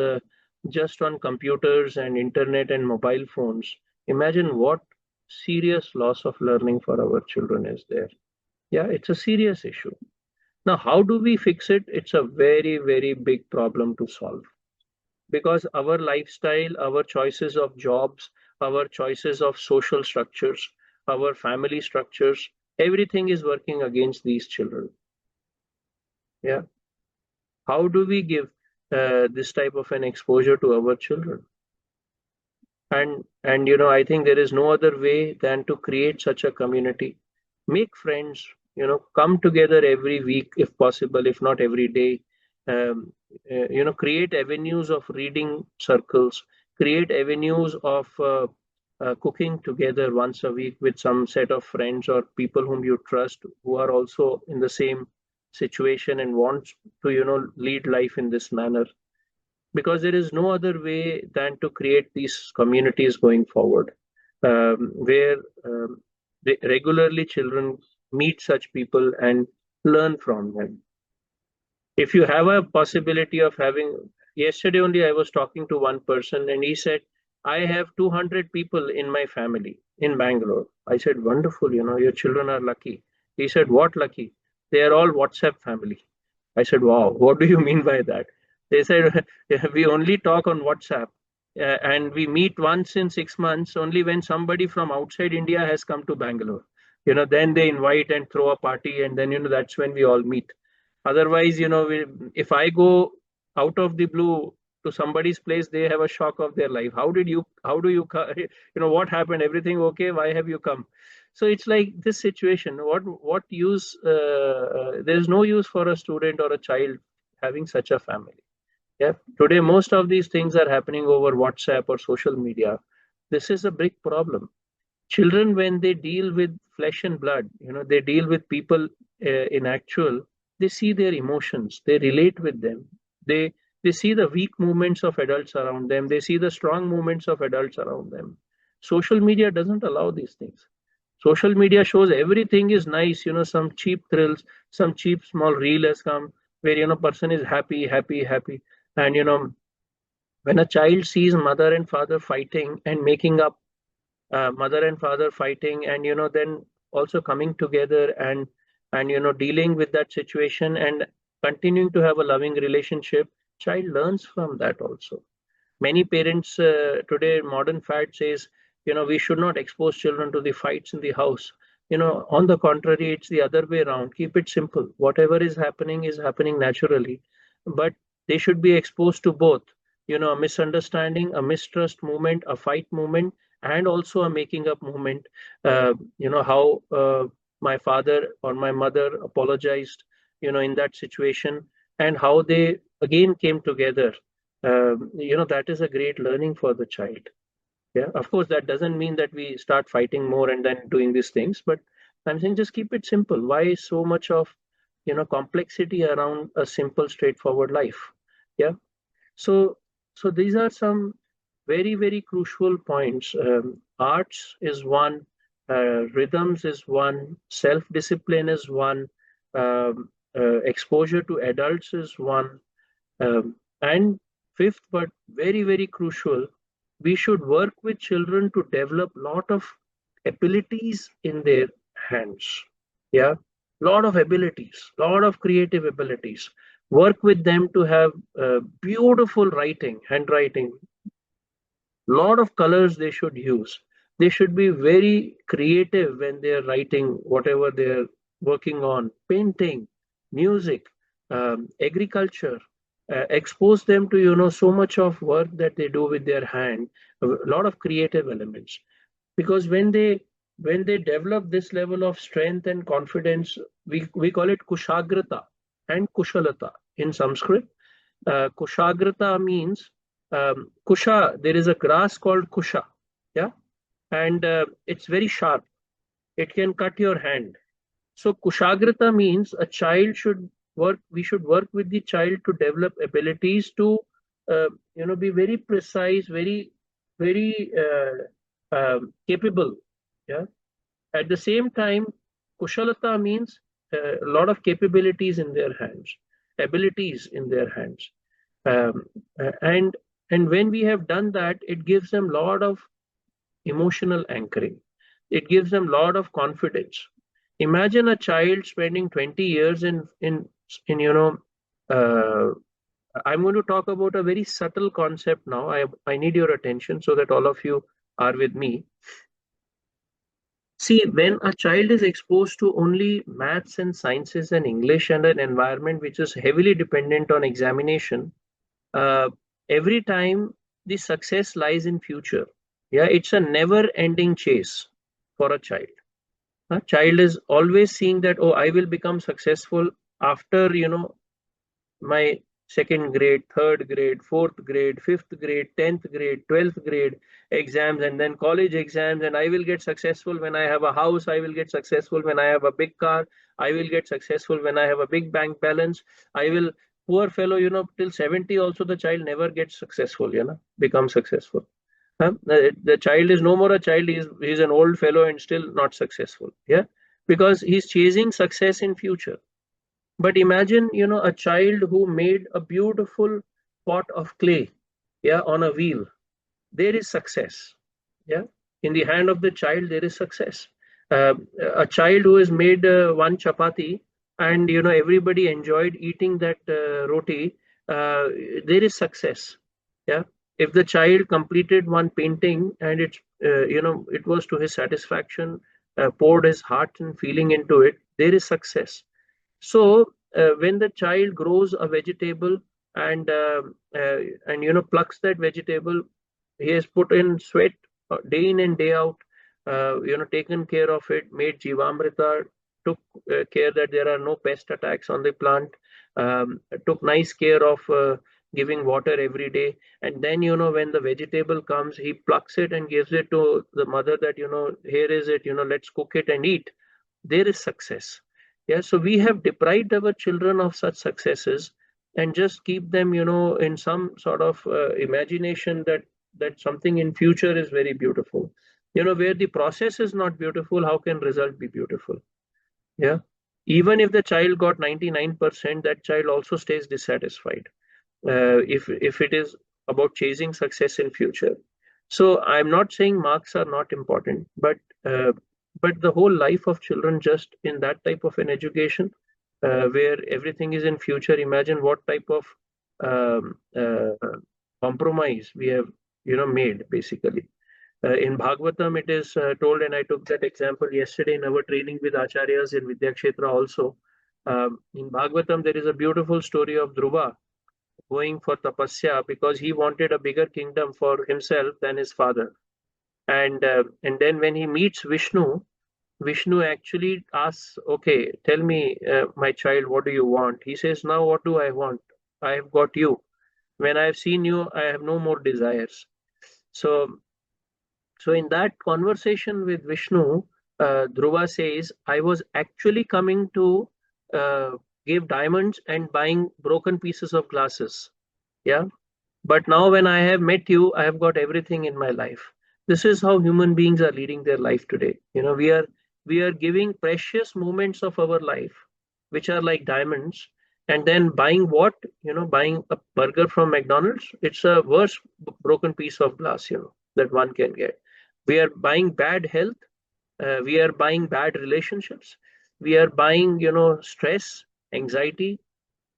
just on computers and internet and mobile phones, imagine what serious loss of learning for our children is there. Yeah, it's a serious issue. Now, how do we fix it? It's a very, very big problem to solve, because our lifestyle, our choices of jobs, our choices of social structures, our family structures, everything is working against these children. Yeah. How do we give this type of an exposure to our children? And I think there is no other way than to create such a community, make friends, come together every week if possible, if not every day. um, Create avenues of reading circles, create avenues of cooking together once a week with some set of friends or people whom you trust, who are also in the same situation and want to lead life in this manner, because there is no other way than to create these communities going forward, where regularly children meet such people and learn from them. If you have a possibility of having, yesterday only I was talking to one person and he said, I have 200 people in my family in Bangalore. I said, wonderful, your children are lucky. He said, what lucky? They are all WhatsApp family. I said, wow, what do you mean by that? They said, we only talk on WhatsApp, and we meet once in 6 months only when somebody from outside India has come to Bangalore. Then they invite and throw a party, and then, that's when we all meet. Otherwise, if I go out of the blue to somebody's place, they have a shock of their life. How do you, what happened? Everything okay? Why have you come? So it's like this situation. What use? There's no use for a student or a child having such a family. Yeah. Today, most of these things are happening over WhatsApp or social media. This is a big problem. Children, when they deal with flesh and blood, they deal with people in actual, they see their emotions, they relate with them, they they see the weak movements of adults around them, they see the strong movements of adults around them. Social media doesn't allow these things. Social media shows everything is nice, some cheap thrills, some cheap small reel has come where person is happy, happy, happy. And when a child sees mother and father fighting and making up, mother and father fighting, and then also coming together and dealing with that situation and continuing to have a loving relationship, child learns from that also. Many parents today, modern fad says, we should not expose children to the fights in the house. On the contrary, it's the other way around. Keep it simple. Whatever is happening naturally, but they should be exposed to both, a misunderstanding, a mistrust movement, a fight movement, and also a making up movement. How my father or my mother apologized, in that situation, and how they again came together. That is a great learning for the child. Yeah, of course, that doesn't mean that we start fighting more and then doing these things, but I'm saying just keep it simple. Why so much of complexity around a simple straightforward life? Yeah. So so these are some very, very crucial points. Arts is one, rhythms is one, self discipline is one, exposure to adults is one, and fifth, but very, very crucial, we should work with children to develop lot of abilities in their hands. Yeah, lot of abilities, lot of creative abilities. Work with them to have beautiful writing, handwriting, lot of colors they should use. They should be very creative when they're writing whatever they're working on, painting, music, agriculture. Expose them to so much of work that they do with their hand, a lot of creative elements. Because when they develop this level of strength and confidence, we call it kushagrata and kushalata in Sanskrit. Kushagrata means, kusha, there is a grass called kusha, yeah, and it's very sharp. It can cut your hand. So kushagrata means a child should work. We should work with the child to develop abilities to, be very precise, very capable. Yeah. At the same time, kushalata means a lot of capabilities in their hands, abilities in their hands, um, and when we have done that, it gives them a lot of emotional anchoring. It gives them a lot of confidence. Imagine a child spending 20 years in uh, I'm going to talk about a very subtle concept now. I need your attention so that all of you are with me. See, when a child is exposed to only maths and sciences and English and an environment which is heavily dependent on examination, uh, every time the success lies in future. Yeah, it's a never-ending chase for a child. A child is always seeing that, oh, I will become successful after, my second grade, third grade, fourth grade, fifth grade, 10th grade, 12th grade exams, and then college exams. And I will get successful when I have a house. I will get successful when I have a big car. I will get successful when I have a big bank balance. I will, poor fellow, till 70 also the child never gets successful, become successful. Huh? The child is no more a child, he's an old fellow and still not successful. Yeah. Because he's chasing success in future. But imagine, a child who made a beautiful pot of clay, yeah, on a wheel. There is success. Yeah. In the hand of the child, there is success. Uh, a child who has made one chapati and, everybody enjoyed eating that roti, there is success. Yeah. If the child completed one painting and it was to his satisfaction, poured his heart and feeling into it, there is success. So when the child grows a vegetable and plucks that vegetable, he has put in sweat day in and day out, taken care of it, made Jivamrita, took care that there are no pest attacks on the plant, took nice care of giving water every day. And then, when the vegetable comes, he plucks it and gives it to the mother that, here is it, let's cook it and eat. There is success. Yeah, so we have deprived our children of such successes and just keep them, in some sort of imagination that something in future is very beautiful. Where the process is not beautiful, how can result be beautiful? Yeah. Even if the child got 99%, that child also stays dissatisfied. If it is about chasing success in future. So I'm not saying marks are not important, but the whole life of children just in that type of an education, where everything is in future. Imagine what type of compromise we have, made basically. In Bhagavatam, it is told, and I took that example yesterday in our training with Acharyas in Vidyakshetra also. In Bhagavatam, there is a beautiful story of Dhruva going for tapasya because he wanted a bigger kingdom for himself than his father. And then when he meets Vishnu, Vishnu actually asks, "Okay, tell me, my child, what do you want?" He says, "Now what do I want? I have got you. When I have seen you, I have no more desires." So, so in that conversation with Vishnu, Dhruva says, "I was actually coming to uh, give diamonds and buying broken pieces of glasses. Yeah, but now when I have met you, I have got everything in my life." This is how human beings are leading their life today. We are giving precious moments of our life, which are like diamonds, and then buying what? Buying a burger from McDonald's. It's a worse broken piece of glass, that one can get. We are buying bad health. We are buying bad relationships. We are buying, stress, anxiety.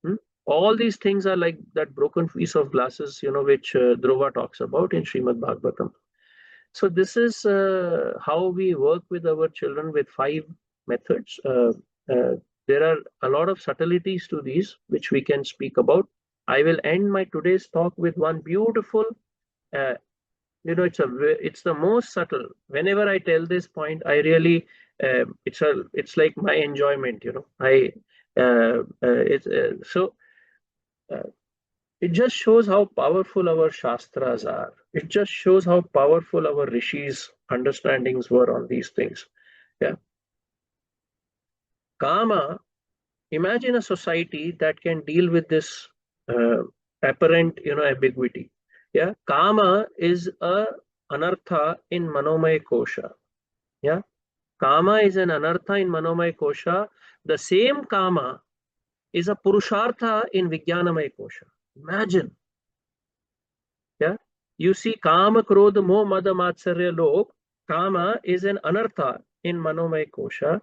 Hmm? All these things are like that broken piece of glasses, which Dhruva talks about in Srimad Bhagavatam. So this is how we work with our children with 5 methods. Uh, there are a lot of subtleties to these, which we can speak about. I will end my today's talk with one beautiful. Uh, it's the most subtle. Whenever I tell this point, I really it's like my enjoyment. I it's so. Uh, it just shows how powerful our shastras are. It just shows how powerful our rishis' understandings were on these things. Yeah. Kama, imagine a society that can deal with this apparent, ambiguity. Yeah, Kama is a anartha in Manomaya Kosha. Yeah, Kama is an anartha in Manomaya Kosha. The same Kama is a Purushartha in Vijnanamaya Kosha. Imagine. Yeah, you see, Kama, Krodha, Moh, Mada, Matsarya, Lobh. Kama is an anartha in Manomaya Kosha.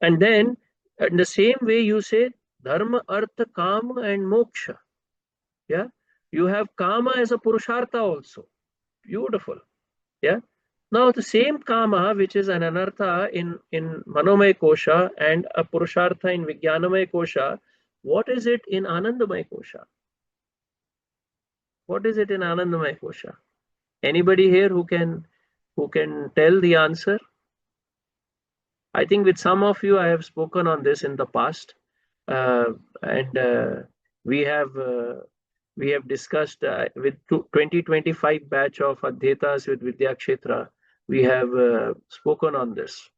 And then, in the same way, you say Dharma, Artha, Kama, and Moksha. Yeah, you have Kama as a Purushartha also. Beautiful. Yeah. Now, the same Kama, which is an Anartha in Manomaya Kosha and a Purushartha in Vijnanamaya Kosha, what is it in Anandamaya Kosha? What is it in Anandamaya Kosha? Anybody here who can tell the answer? I think with some of you I have spoken on this in the past, and we have we have discussed with 2025 batch of Adhyatas with Vidyakshetra. We have spoken on this.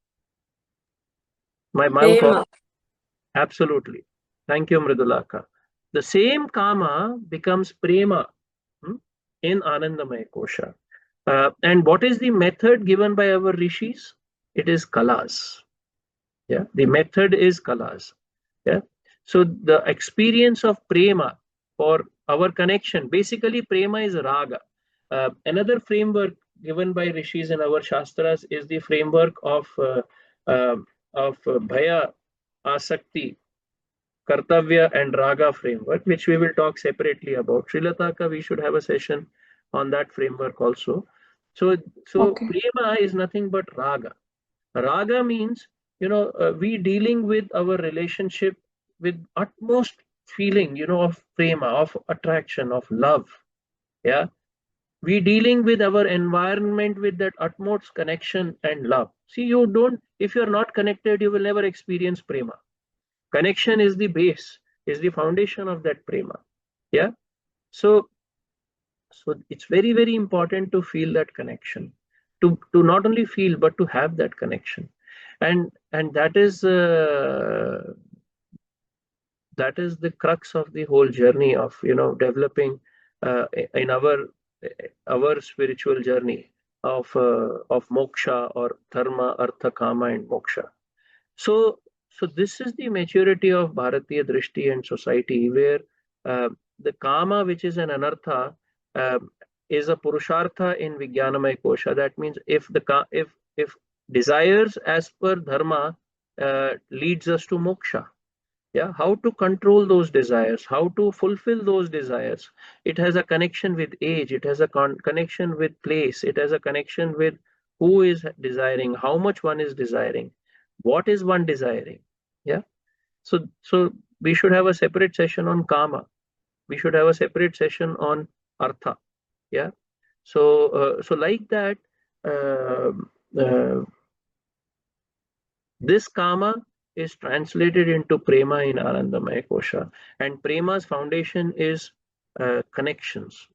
My mouth Prema. absolutely. Thank you, Mridulaka. The same Kama becomes Prema in Anandamaya Kosha. And what is the method given by our rishis? It is kalas. Yeah, the method is kalas. Yeah, so the experience of prema for our connection, basically prema is raga. Another framework given by rishis in our shastras is the framework uh, bhaya, asakti, kartavya, and raga framework, which we will talk separately about. Srilataka, we should have a session on that framework also. So Okay. prema is nothing but raga. Raga means, we dealing with our relationship with utmost feeling, of prema, of attraction, of love. Yeah. We dealing with our environment with that utmost connection and love. See, if you're not connected, you will never experience prema. Connection is the base, is the foundation of that prema. Yeah. So it's very, very important to feel that connection, to not only feel but to have that connection, and that is the crux of the whole journey of developing in our spiritual journey of moksha, or dharma, artha, kama, and moksha. So, this is the maturity of Bharatiya Drishti and society, where uh, the kama, which is an anartha, uh, is a purushartha in Vijnanamaya Kosha. That means if desires as per dharma leads us to moksha, yeah, how to control those desires, how to fulfill those desires. It has a connection with age, it has a connection with place, it has a connection with who is desiring, how much one is desiring, what is one desiring. Yeah, so we should have a separate session on kama, we should have a separate session on artha. Yeah, so like that, uh, uh, this kama is translated into prema in Anandamaya Kosha. And prema's foundation is connections.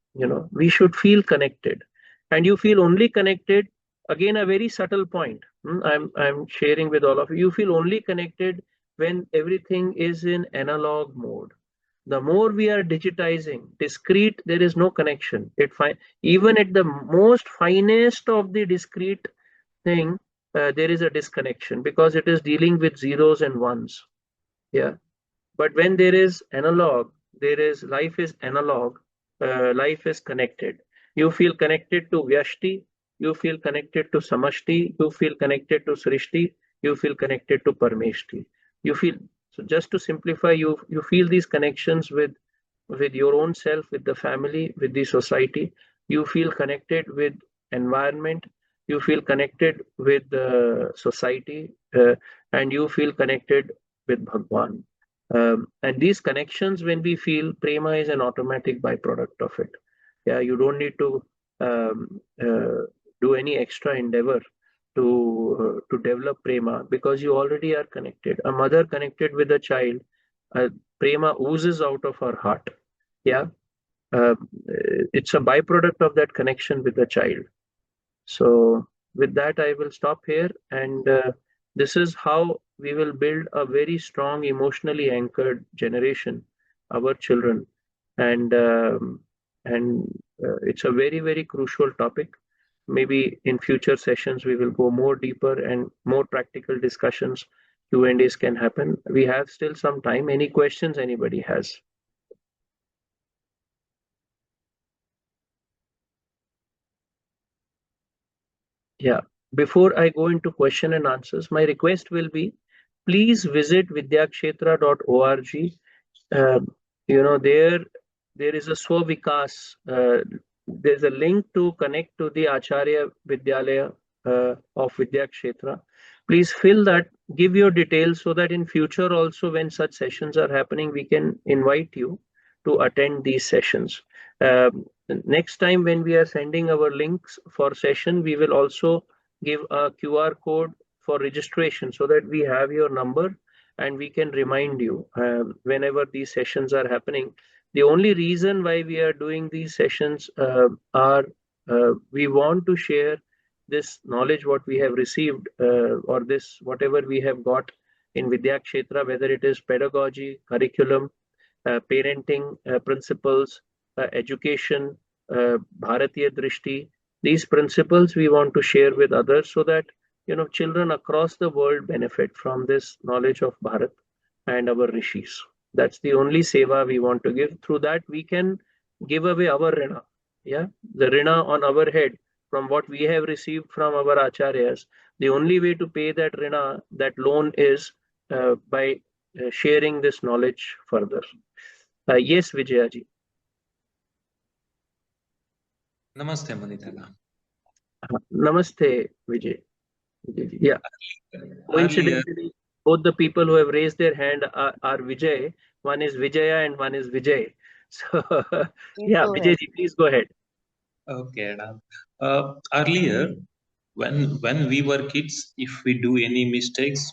We should feel connected. And you feel only connected, again, a very subtle point. I'm sharing with all of you. You feel only connected when everything is in analog mode. The more we are digitizing, discrete, there is no connection. Even at the most finest of the discrete thing, there is a disconnection because it is dealing with zeros and ones. Yeah. But when there is analog, life is analog, life is connected. You feel connected to Vyashti, you feel connected to Samashti, you feel connected to Srishti, you feel connected to Parmeshti. You feel, so just to simplify, you feel these connections with your own self, with the family, with the society. You feel connected with environment, you feel connected with the society, and you feel connected with Bhagwan. And these connections, when we feel, prema is an automatic byproduct of it. Yeah, you don't need to do any extra endeavor to develop prema, because you already are connected. A mother connected with a child, prema oozes out of her heart. Yeah, uh, it's a byproduct of that connection with the child. So with that, I will stop here, and this is how we will build a very strong, emotionally anchored generation, our children. And it's a very, very crucial topic. Maybe in future sessions, we will go more deeper and more practical discussions. Q&As can happen. We have still some time. Any questions anybody has? Yeah. Before I go into question and answers, my request will be, please visit vidyakshetra.org. There is a Swavikas. There's a link to connect to the Acharya Vidyalaya of Vidyakshetra. Please fill that, give your details so that in future also when such sessions are happening, we can invite you to attend these sessions. Next time when we are sending our links for session, we will also give a QR code for registration so that we have your number and we can remind you whenever these sessions are happening. The only reason why we are doing these sessions are we want to share this knowledge what we have received or this whatever we have got in Vidyakshetra, whether it is pedagogy, curriculum, parenting principles, education, Bharatiya Drishti. These principles we want to share with others so that children across the world benefit from this knowledge of Bharat and our rishis. That's the only seva we want to give. Through that, we can give away our rina. Yeah, the rina on our head from what we have received from our acharyas. The only way to pay that rina, that loan, is by sharing this knowledge further. Yes, Vijayaji. Namaste, Manitana. Namaste, Vijay. Yeah. Earlier, Coincidentally, both the people who have raised their hand are Vijay. One is Vijaya and one is Vijay. So, yeah, Vijayji, please go ahead. okay. Earlier, when we were kids, if we do any mistakes,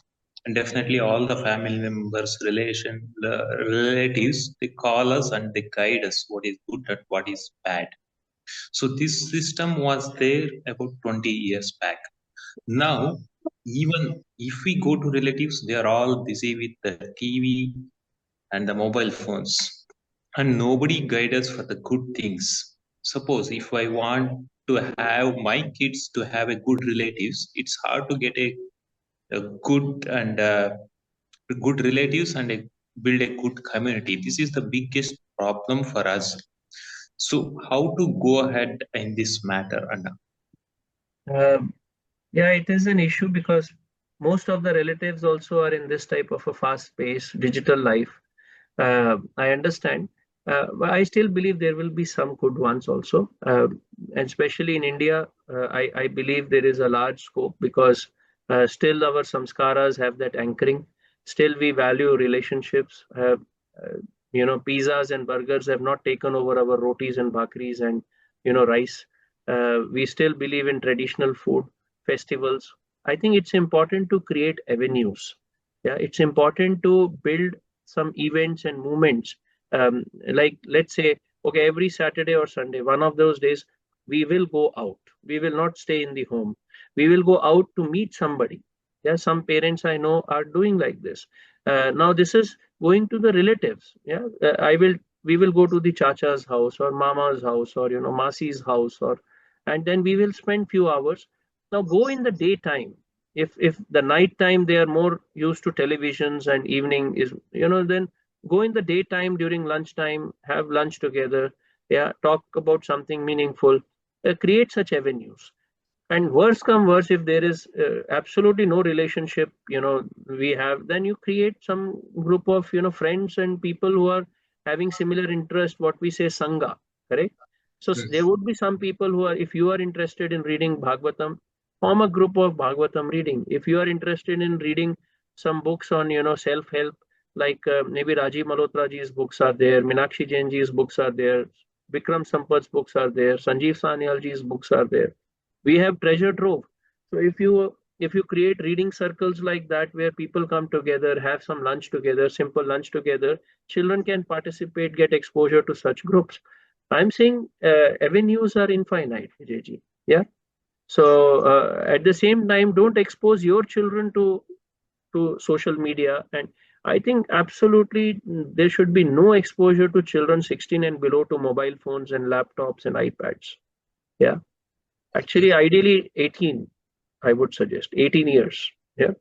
definitely all the family members, relatives, they call us and they guide us what is good and what is bad. So this system was there about 20 years back. Now, even if we go to relatives, they are all busy with the TV and the mobile phones, and nobody guide us for the good things. Suppose if I want to have my kids to have a good relatives, it's hard to get a good and good relatives and build a good community. This is the biggest problem for us. So how to go ahead in this matter, Anna? Yeah, it is an issue because most of the relatives also are in this type of a fast-paced digital life. I understand, but I still believe there will be some good ones also. And especially in India, I believe there is a large scope because still our samskaras have that anchoring. Still, we value relationships. Pizzas and burgers have not taken over our rotis and bhakris and rice. We still believe in traditional food, festivals. I think it's important to create avenues. Yeah, it's important to build some events and movements. Like let's say, okay, every Saturday or Sunday, one of those days, we will go out. We will not stay in the home. We will go out to meet somebody. Yeah, some parents I know are doing like this. Now this is going to the relatives. Yeah, we will go to the chacha's house or mama's house or masi's house, or and then we will spend few hours. Now go in the daytime. If the night time they are more used to televisions and evening is then go in the daytime during lunchtime, have lunch together. Yeah, talk about something meaningful. Create such avenues. And worse come worse, if there is absolutely no relationship we have, then you create some group of friends and people who are having similar interest, what we say sangha, correct? So there would be some people who are, if you are interested in reading Bhagavatam, form a group of Bhagavatam reading. If you are interested in reading some books on self-help, like maybe Rajiv Malhotra ji's books are there, Minakshi Jain ji's books are there, Vikram Sampat's books are there, Sanjeev Sanyal ji's books are there. We have treasure trove. So if you create reading circles like that where people come together, have some lunch together, simple lunch together, children can participate, get exposure to such groups. I'm saying avenues are infinite, Vijayji. Yeah. So at the same time, don't expose your children to to social media. And I think absolutely there should be no exposure to children 16 and below to mobile phones and laptops and iPads. Yeah. Actually, ideally 18, I would suggest 18 years. Yeah.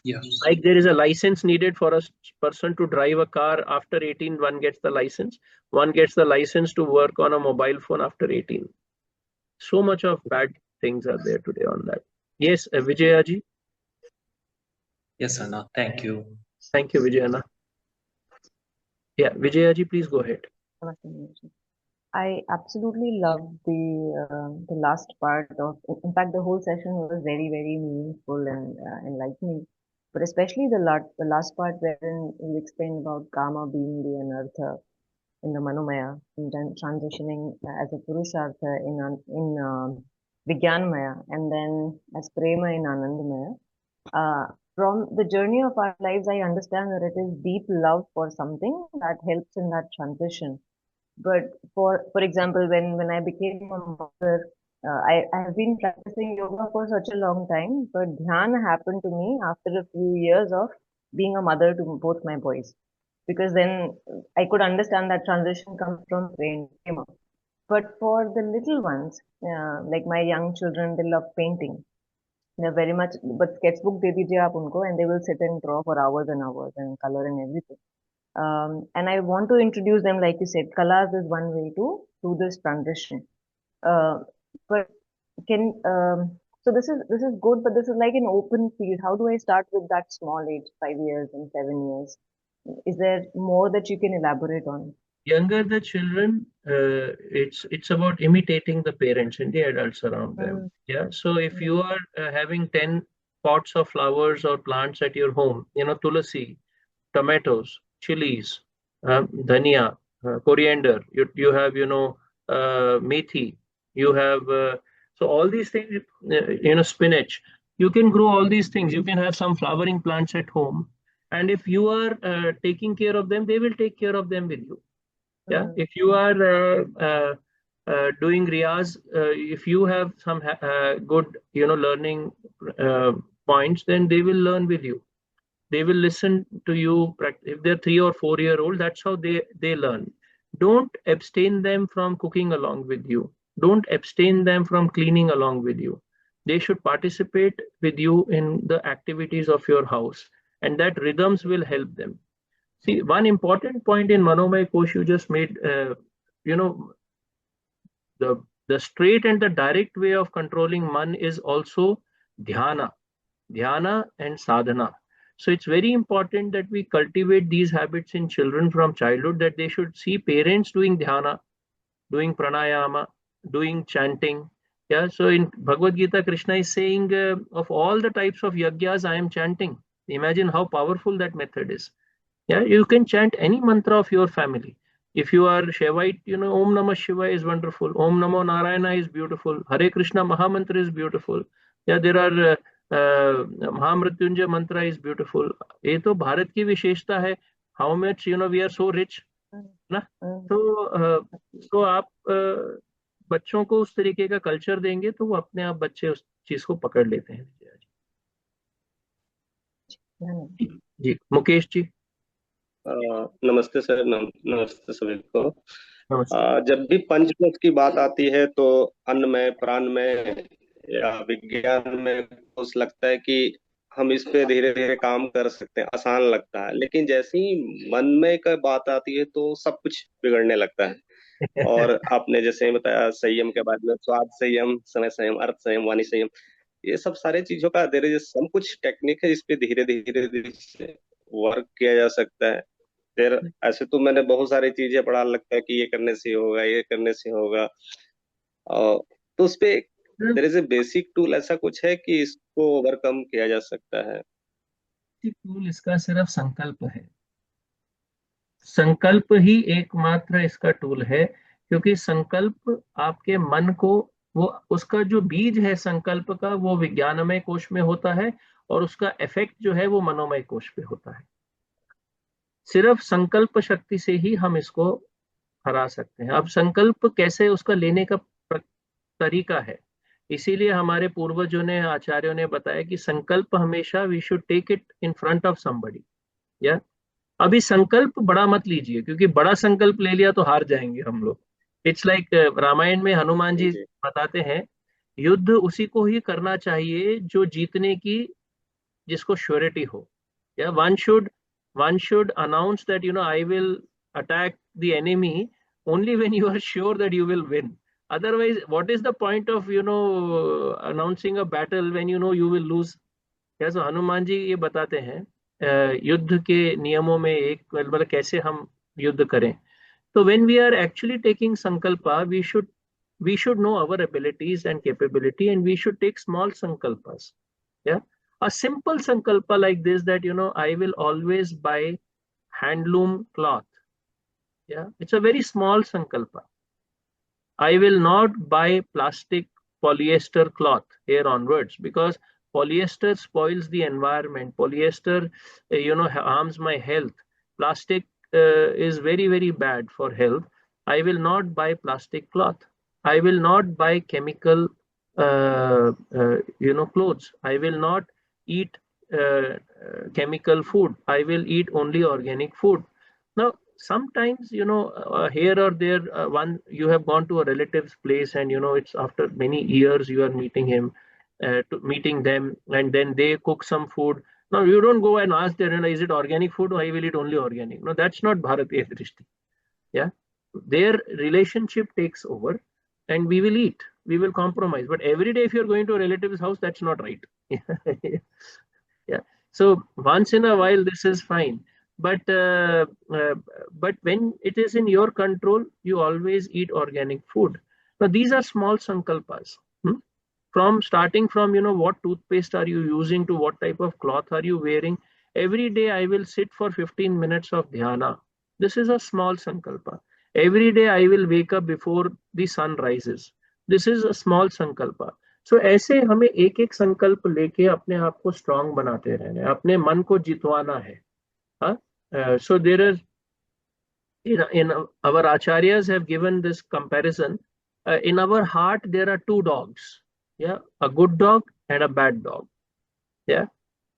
Yes. Like there is a license needed for a person to drive a car after 18, one gets the license. One gets the license to work on a mobile phone after 18. So much of bad things are there today on that. Yes, Vijayaji. Yes, Anna. Thank you. Thank you, Vijayana. Yeah, Vijayaji, please go ahead. I absolutely love the last part of. In fact, the whole session was very meaningful and enlightening. But especially the last part wherein you explained about Kama being the anartha in the Manomaya, and then transitioning as a Purushartha in Vijnanamaya, and then as Prema in Anandamaya. From the journey of our lives, I understand that it is deep love for something that helps in that transition. But for example, when I became a mother, I have been practicing yoga for such a long time, but dhyana happened to me after a few years of being a mother to both my boys. Because then I could understand that transition comes from prema. But for the little ones, like my young children, they love painting. They're very much, but sketchbook de dijiye aap unko, and they will sit and draw for hours and hours and color and everything. And I want to introduce them, like you said, Kalas is one way to do this transition. But so this is good, but this is like an open field. How do I start with that small age, 5 years and 7 years? Is there more that you can elaborate on? Younger the children, it's about imitating the parents and the adults around them. Yeah. So if you are having 10 pots of flowers or plants at your home, tulasi, tomatoes, chilies, dhania, coriander. You have methi. You have so all these things. Spinach. You can grow all these things. You can have some flowering plants at home, and if you are taking care of them, they will take care of them with you. Yeah. If you are doing riyaz, if you have some good learning points, then they will learn with you. They will listen to you. If they're 3 or 4 year old, that's how they learn. Don't abstain them from cooking along with you. Don't abstain them from cleaning along with you. They should participate with you in the activities of your house, and that rhythms will help them. See, one important point in Manomay Kosh you just made, the straight and the direct way of controlling man is also dhyana and sadhana. So it's very important that we cultivate these habits in children from childhood, that they should see parents doing dhyana, doing pranayama, doing chanting. Yeah. So in Bhagavad Gita, Krishna is saying, of all the types of yagyas, I am chanting. Imagine how powerful that method is. Yeah. You can chant any mantra of your family. If you are Shaivite, Om Namah Shivaya is wonderful. Om Namo Narayana is beautiful. Hare Krishna Mahamantra is beautiful. Yeah, there are Mahamrityunjay mantra is beautiful. ये तो भारत की विशेषता है. How much we are so rich, ना? तो आप बच्चों को उस तरीके का कल्चर देंगे तो वो अपने आप बच्चे उस चीज को पकड़ लेते हैं. जी मुकेश जी. नमस्ते सर. नमस्ते सभी को. नमस्ते. जब भी पंचकोश की बात आती है तो अन्न में, प्राण में या विज्ञान में कोश लगता है कि हम इस पे धीरे धीरे काम कर सकते हैं, आसान लगता है. लेकिन जैसे ही मन में का बात आती है तो सब कुछ बिगड़ने लगता है. और आपने जैसे बताया संयम के बारे में, स्वाद संयम, समय संयम, अर्थ संयम, वाणी संयम, ये सब सारे चीजों का धीरे सब कुछ टेक्निक है, इस पे धीरे धीरे वर्क किया जा सकता है. फिर ऐसे तो मैंने बहुत सारी चीजें पढ़ा, लगता है कि ये करने से होगा, ये करने से होगा. तो उस पे there is a basic tool, ऐसा कुछ है कि इसको ओवरकम किया जा सकता है? टूल इसका सिर्फ संकल्प है. संकल्प ही एकमात्र इसका टूल है, क्योंकि संकल्प आपके मन को, वो उसका जो बीज है संकल्प का, वो विज्ञानमय कोश में होता है और उसका इफेक्ट जो है वो मनोमय कोश पे होता है. सिर्फ संकल्प शक्ति से ही हम इसको हरा सकते हैं. अब संकल्प कैसे उसका लेने का तरीका है. इसीलिए हमारे पूर्वजों ने, आचार्यों ने बताया कि संकल्प हमेशा we should take it in front of somebody. या अभी संकल्प बड़ा मत लीजिए, क्योंकि बड़ा संकल्प ले लिया तो हार जाएंगे हम लोग। इट्स लाइक रामायण में हनुमान जी जी बताते हैं, युद्ध उसी को ही करना चाहिए जो जीतने की, जिसको श्योरिटी हो। या one should announce that I will attack the enemy only when you are sure that you will win. Otherwise, what is the point of announcing a battle when you will lose? क्या सो हनुमान जी ये बताते हैं युद्ध के नियमों में एक, मतलब कैसे हम युद्ध करें। तो when we are actually taking sankalpa, we should know our abilities and capability, and we should take small sankalpas. Yeah, a simple sankalpa like this, that I will always buy handloom cloth. Yeah, it's a very small sankalpa. I will not buy plastic polyester cloth here onwards, because polyester spoils the environment. Polyester, harms my health. Plastic is very, very bad for health. I will not buy plastic cloth. I will not buy chemical, clothes. I will not eat chemical food. I will eat only organic food. Now, sometimes here or there, one you have gone to a relative's place, and it's after many years you are meeting them, and then they cook some food. Now you don't go and ask them, is it organic food, or I will eat only organic. No, that's not Bharatiya Drishti. Yeah, their relationship takes over, and we will eat, we will compromise. But every day if you're going to a relative's house, that's not right. Yeah, so once in a while this is fine, but but when it is in your control, you always eat organic food. Now these are small sankalpas. From starting from what toothpaste are you using, to what type of cloth are you wearing. Every day I will sit for 15 minutes of dhyana. This is a small sankalpa. Every day I will wake up before the sun rises. This is a small sankalpa. So ऐसे हमें एक एक संकल्प लेके अपने आप को strong बनाते रहना है, अपने मन को जितवाना है. So there is, in our acharyas have given this comparison. In our heart there are two dogs. Yeah, a good dog and a bad dog. Yeah.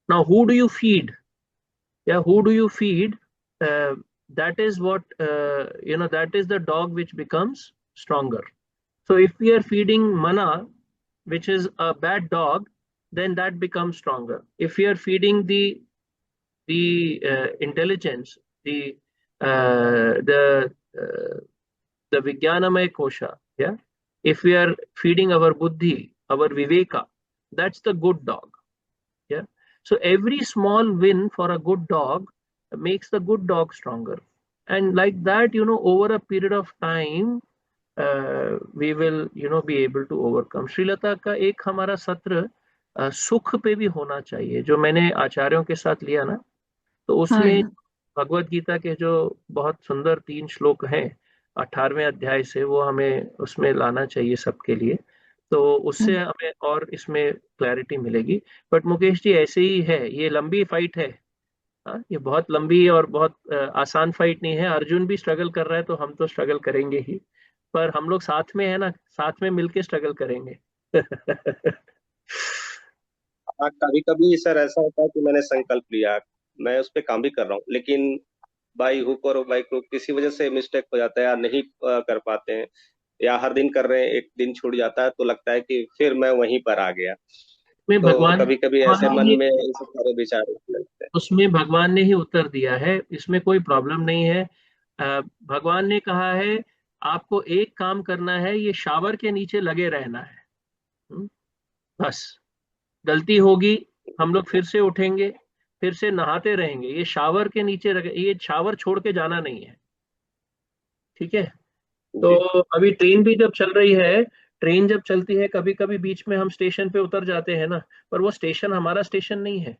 Now who do you feed? Yeah, who do you feed? That is what that is the dog which becomes stronger. So if we are feeding mana, which is a bad dog, then that becomes stronger. If we are feeding the intelligence, the Vijnanamaya Kosha, yeah. If we are feeding our buddhi, our viveka, that's the good dog. Yeah. So every small win for a good dog makes the good dog stronger. And like that, over a period of time, we will, be able to overcome. Srilata का एक हमारा सत्र सुख पे भी होना चाहिए, जो मैंने आचार्यों के साथ लिया ना, तो उसमें भगवत गीता के जो बहुत सुंदर 3 श्लोक हैं 18वें अध्याय से, वो हमें उसमें लाना चाहिए सबके लिए, तो उससे हमें और इसमें क्लैरिटी मिलेगी. बट मुकेश जी ऐसे ही है, ये लंबी फाइट है. ये बहुत लंबी और बहुत आसान फाइट नहीं है. अर्जुन भी स्ट्रगल कर रहा है, तो हम तो स्ट्रगल करेंगे ही, पर हम लोग साथ में है ना, साथ में मिलके स्ट्रगल करेंगे. कभी कभी सर ऐसा होता है कि मैंने संकल्प लिया, मैं उस पर काम भी कर रहा हूँ, लेकिन बाई हुक और बाई क्रुक किसी वजह से मिस्टेक हो जाता है, या नहीं कर पाते हैं, या हर दिन कर रहे हैं, एक दिन छूट जाता है, तो लगता है कि फिर मैं वहीं पर आ गया. में तो भगवान कभी कभी ऐसे मन में ये सब सारे विचार लगते हैं. उसमें भगवान ने ही उत्तर दिया है, इसमें कोई प्रॉब्लम नहीं है. भगवान ने कहा है आपको एक काम करना है, ये शावर के नीचे लगे रहना है. बस गलती होगी, हम लोग फिर से उठेंगे, फिर से नहाते रहेंगे. ये शावर के नीचे ये शावर छोड़ के जाना नहीं है. ठीक है. तो अभी ट्रेन भी जब चल रही है, ट्रेन जब चलती है, कभी कभी बीच में हम स्टेशन पे उतर जाते हैं ना, पर वो स्टेशन हमारा स्टेशन नहीं है,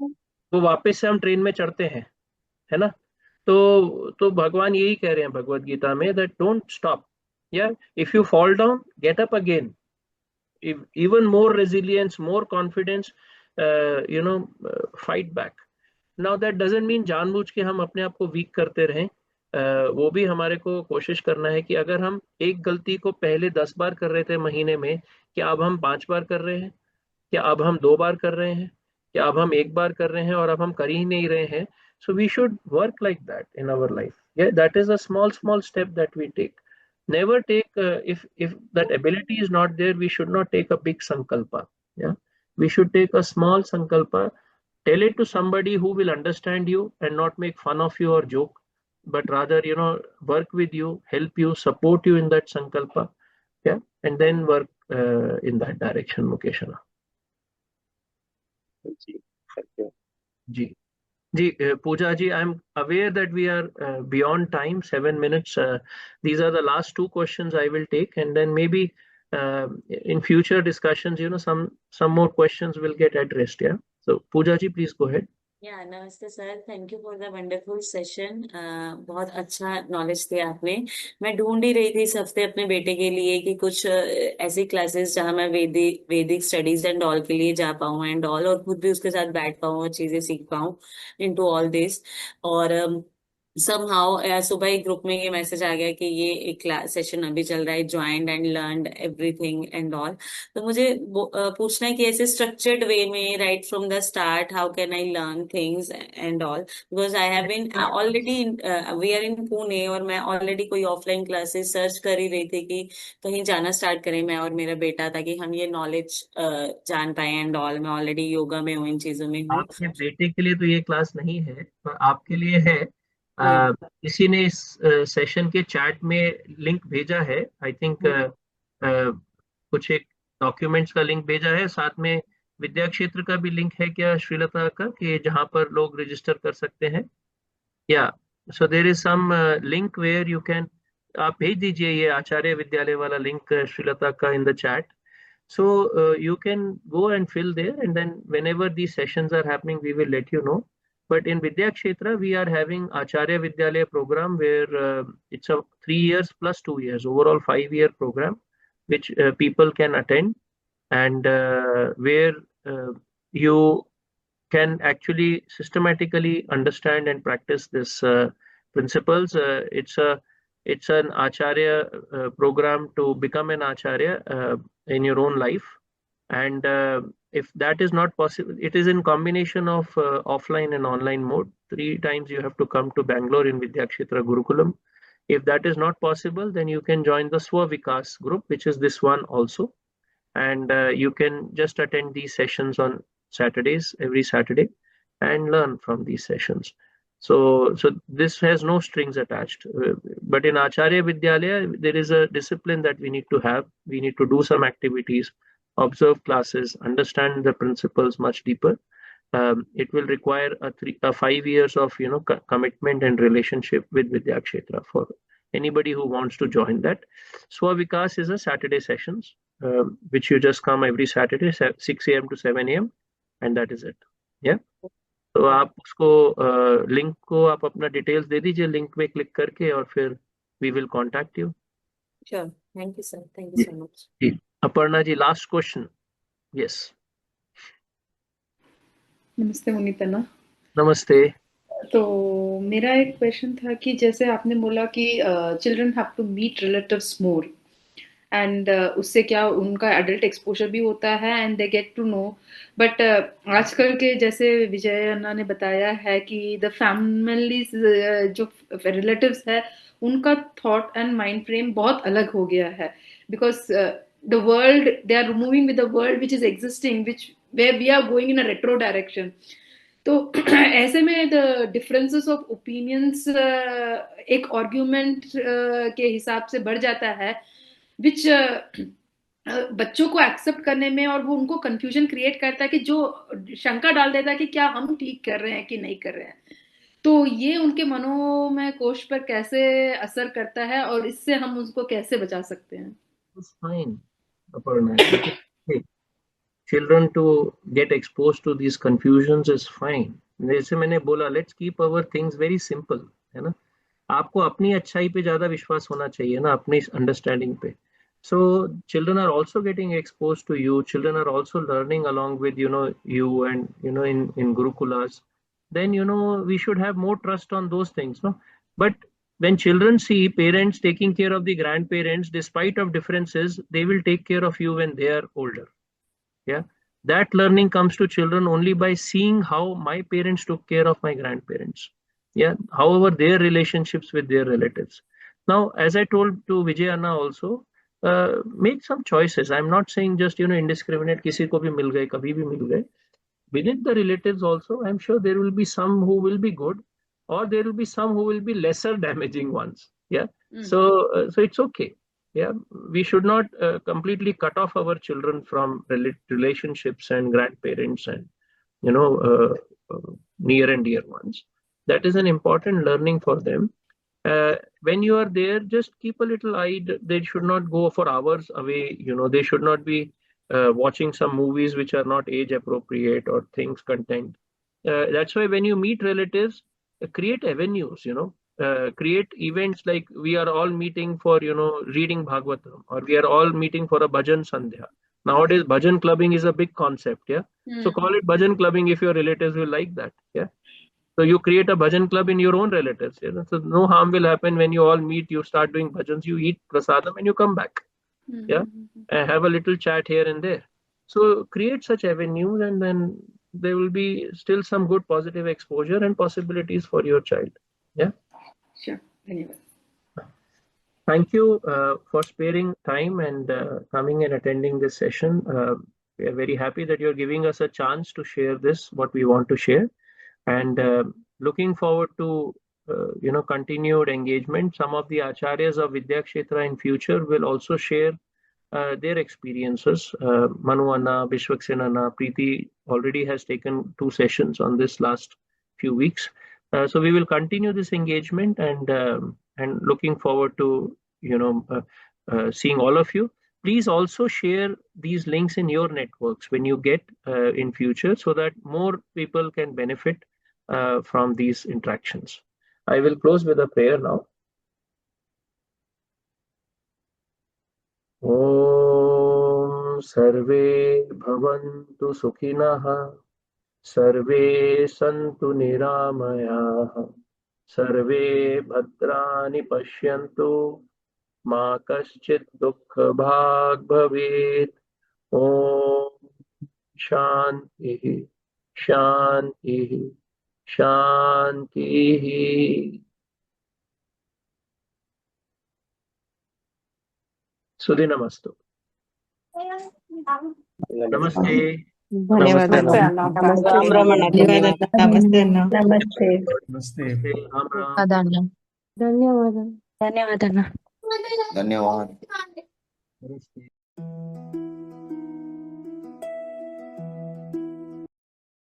वो वापस से हम ट्रेन में चढ़ते हैं, है ना. तो भगवान यही कह रहे हैं भगवत गीता में, दैट डोंट स्टॉप. या if you fall down, get up again. Even more resilience, more confidence, fight back. Now that doesn't mean जानबूझ के हम अपने आप को वीक करते रहें. वो भी हमारे को कोशिश करना है कि अगर हम एक गलती को पहले 10 बार कर रहे थे महीने में, क्या अब हम 5 बार कर रहे हैं, क्या अब हम 2 बार कर रहे हैं, क्या अब हम 1 बार कर रहे हैं और अब हम कर ही नहीं रहे हैं. So we should work like that in our life. Yeah, that is a small step that we take. Never take, if that ability is not there, we should not take a big sankalpa. Yeah, we should take a small sankalpa, tell it to somebody who will understand you and not make fun of you or joke, but rather, work with you, help you, support you in that sankalpa. Yeah, and then work in that direction, Mukeshana. Ji, thank you. Ji. Ji, Pooja ji, I'm aware that we are beyond time, 7 minutes. These are the last two questions I will take, and then maybe in future discussions, some more questions will get addressed. Yeah. So, Pooja ji, please go ahead. या नमस्ते sir, thank you for the wonderful session. बहुत अच्छा knowledge दिया आपने. मैं ढूंढ ही रही थी इस हफ्ते अपने बेटे के लिए कि कुछ ऐसी क्लासेस जहां मैं वैदिक स्टडीज एंड ऑल के लिए जा पाऊँ एंड ऑल, और खुद भी उसके साथ बैठ पाऊँ और चीजें सीख पाऊँ इनटू ऑल दिस. और समहाउ सुबह एक ग्रुप में ये मैसेज आ गया कि ये एक क्लास सेशन अभी चल रहा है, joined and learned everything and all. तो मुझे पूछना है कि ऐसे स्ट्रक्चर्ड वे में right from the start how can I learn things and all, because I have been already we are in Pune, और मैं ऑलरेडी कोई ऑफलाइन क्लासेस सर्च कर ही रही थी कि कहीं जाना स्टार्ट करें मैं और मेरा बेटा, ताकि हम ये नॉलेज जान पाए एंड ऑल. मैं ऑलरेडी योगा में हूँ, इन चीजों में हूँ. आपके बेटे के लिए तो ये क्लास नहीं है, पर आपके लिए है. किसी ने इस सेशन के चैट में लिंक भेजा है. आई थिंक कुछ एक डॉक्यूमेंट्स का लिंक भेजा है, साथ में विद्या क्षेत्र का भी लिंक है क्या श्रीलता का, कि जहां पर लोग रजिस्टर कर सकते हैं. Yeah so there is some link where you can, आप भेज दीजिए ये आचार्य विद्यालय वाला लिंक श्रीलता का in the chat. So you can go and fill there, and then whenever these sessions are happening, we will let you know. But in Vidyakshetra, we are having Acharya Vidyalaya program where it's a 3 years plus 2 years, overall 5-year program, which people can attend, and where you can actually systematically understand and practice this principles. It's an Acharya program to become an Acharya in your own life. And if that is not possible, it is in combination of offline and online mode. 3 times you have to come to Bangalore in Vidyakshetra Gurukulam. If that is not possible, then you can join the Swavikas group, which is this one also. And you can just attend these sessions on Saturdays, every Saturday, and learn from these sessions. So this has no strings attached. But in Acharya Vidyalaya, there is a discipline that we need to have. We need to do some activities, observe classes, understand the principles much deeper. It will require a 5 years of commitment and relationship with Vidyakshetra for anybody who wants to join that. Swavikas is a Saturday sessions, which you just come every Saturday, 6 a.m. to 7 a.m. and that is it. Yeah. तो आप उसको link को आप अपना details दे दीजिए link में click करके, और फिर we will contact you. Sure, thank you sir, thank you so much. जी, Aparna ji, last question. Yes. नमस्ते मुनीतना. नमस्ते. तो मेरा एक क्वेश्चन था कि जैसे आपने बोला कि children have to meet relatives more, and उससे क्या उनका एडल्ट एक्सपोजर भी होता है and they get to know. But आजकल के जैसे विजय अन्ना ने बताया है कि द फैमिलीज जो रिलेटिव्स है उनका थॉट एंड माइंड फ्रेम बहुत अलग हो गया है, because the world, they are moving with the world which is existing, which where we are going in a retro direction. तो ऐसे में द डिफरेंसेस ऑफ ओपिनियंस एक आर्ग्यूमेंट के हिसाब से बढ़ जाता है, विच बच्चों को एक्सेप्ट करने में, और वो उनको कंफ्यूजन क्रिएट करता है कि जो शंका डाल देता है कि क्या हम ठीक कर रहे हैं कि नहीं कर रहे हैं. तो ये उनके मनों में कोश पर कैसे असर करता है और इससे हम उसको कैसे बचा सकते हैं? It's fine, Aparna. Children to get exposed to these confusions is fine. जैसे मैंने बोला, let's keep our things very simple, है ना. आपको अपनी अच्छाई पे ज्यादा विश्वास होना चाहिए ना, अपनी अंडरस्टैंडिंग पे. So children are also getting exposed to you. Children are also learning along with you and in Gurukulas. Then we should have more trust on those things, no. But when children see parents taking care of the grandparents, despite of differences, they will take care of you when they are older. Yeah, that learning comes to children only by seeing how my parents took care of my grandparents. Yeah, however, their relationships with their relatives. Now, as I told to Vijay Anna also, make some choices. I'm not saying just indiscriminate. किसी को भी मिल गए, कभी भी मिल गए. Within the relatives also, I'm sure there will be some who will be good, or there will be some who will be lesser damaging ones. Yeah. So it's okay. Yeah, we should not completely cut off our children from relationships and grandparents and near and dear ones. That is an important learning for them. When you are there, just keep a little eye. They should not go for hours away. They should not be watching some movies which are not age appropriate or things content. That's why when you meet relatives, create avenues. Create events like we are all meeting for reading Bhagavatam, or we are all meeting for a bhajan sandhya. Nowadays, bhajan clubbing is a big concept. Yeah. So call it bhajan clubbing if your relatives will like that. Yeah. So you create a bhajan club in your own relatives. So no harm will happen when you all meet. You start doing bhajans. You eat prasadam and you come back. Yeah, and have a little chat here and there. So create such avenues, and then there will be still some good positive exposure and possibilities for your child. Yeah. Sure. Anyway. Thank you for sparing time and coming and attending this session. We are very happy that you're giving us a chance to share this, what we want to share, and looking forward to continued engagement. Some of the acharyas of Vidyakshetra in future will also share their experiences. Manu Anna, Biswaksen Anna, Preethi already has taken 2 sessions on this last few weeks. So we will continue this engagement and looking forward to seeing all of you. Please also share these links in your networks when you get in future, so that more people can benefit from these interactions. I will close with a prayer now. Om Sarve Bhavantu Sukhinah, Sarve Santu Niramayah, Sarve Bhadrani Pashyantu, Ma Kaschit Dukkha Bhag Bhavet. Om Shanti Shanti Shanti. Sudhi Namastu. Namaste. Namaste. Ram Ram Anna. Namaste. Namaste. Namaste. Ram Ram. ధన్యవాదాలు. ధన్యవాదాలు. ధన్యవాదాలు. ధన్యవాదాలు. Namaste.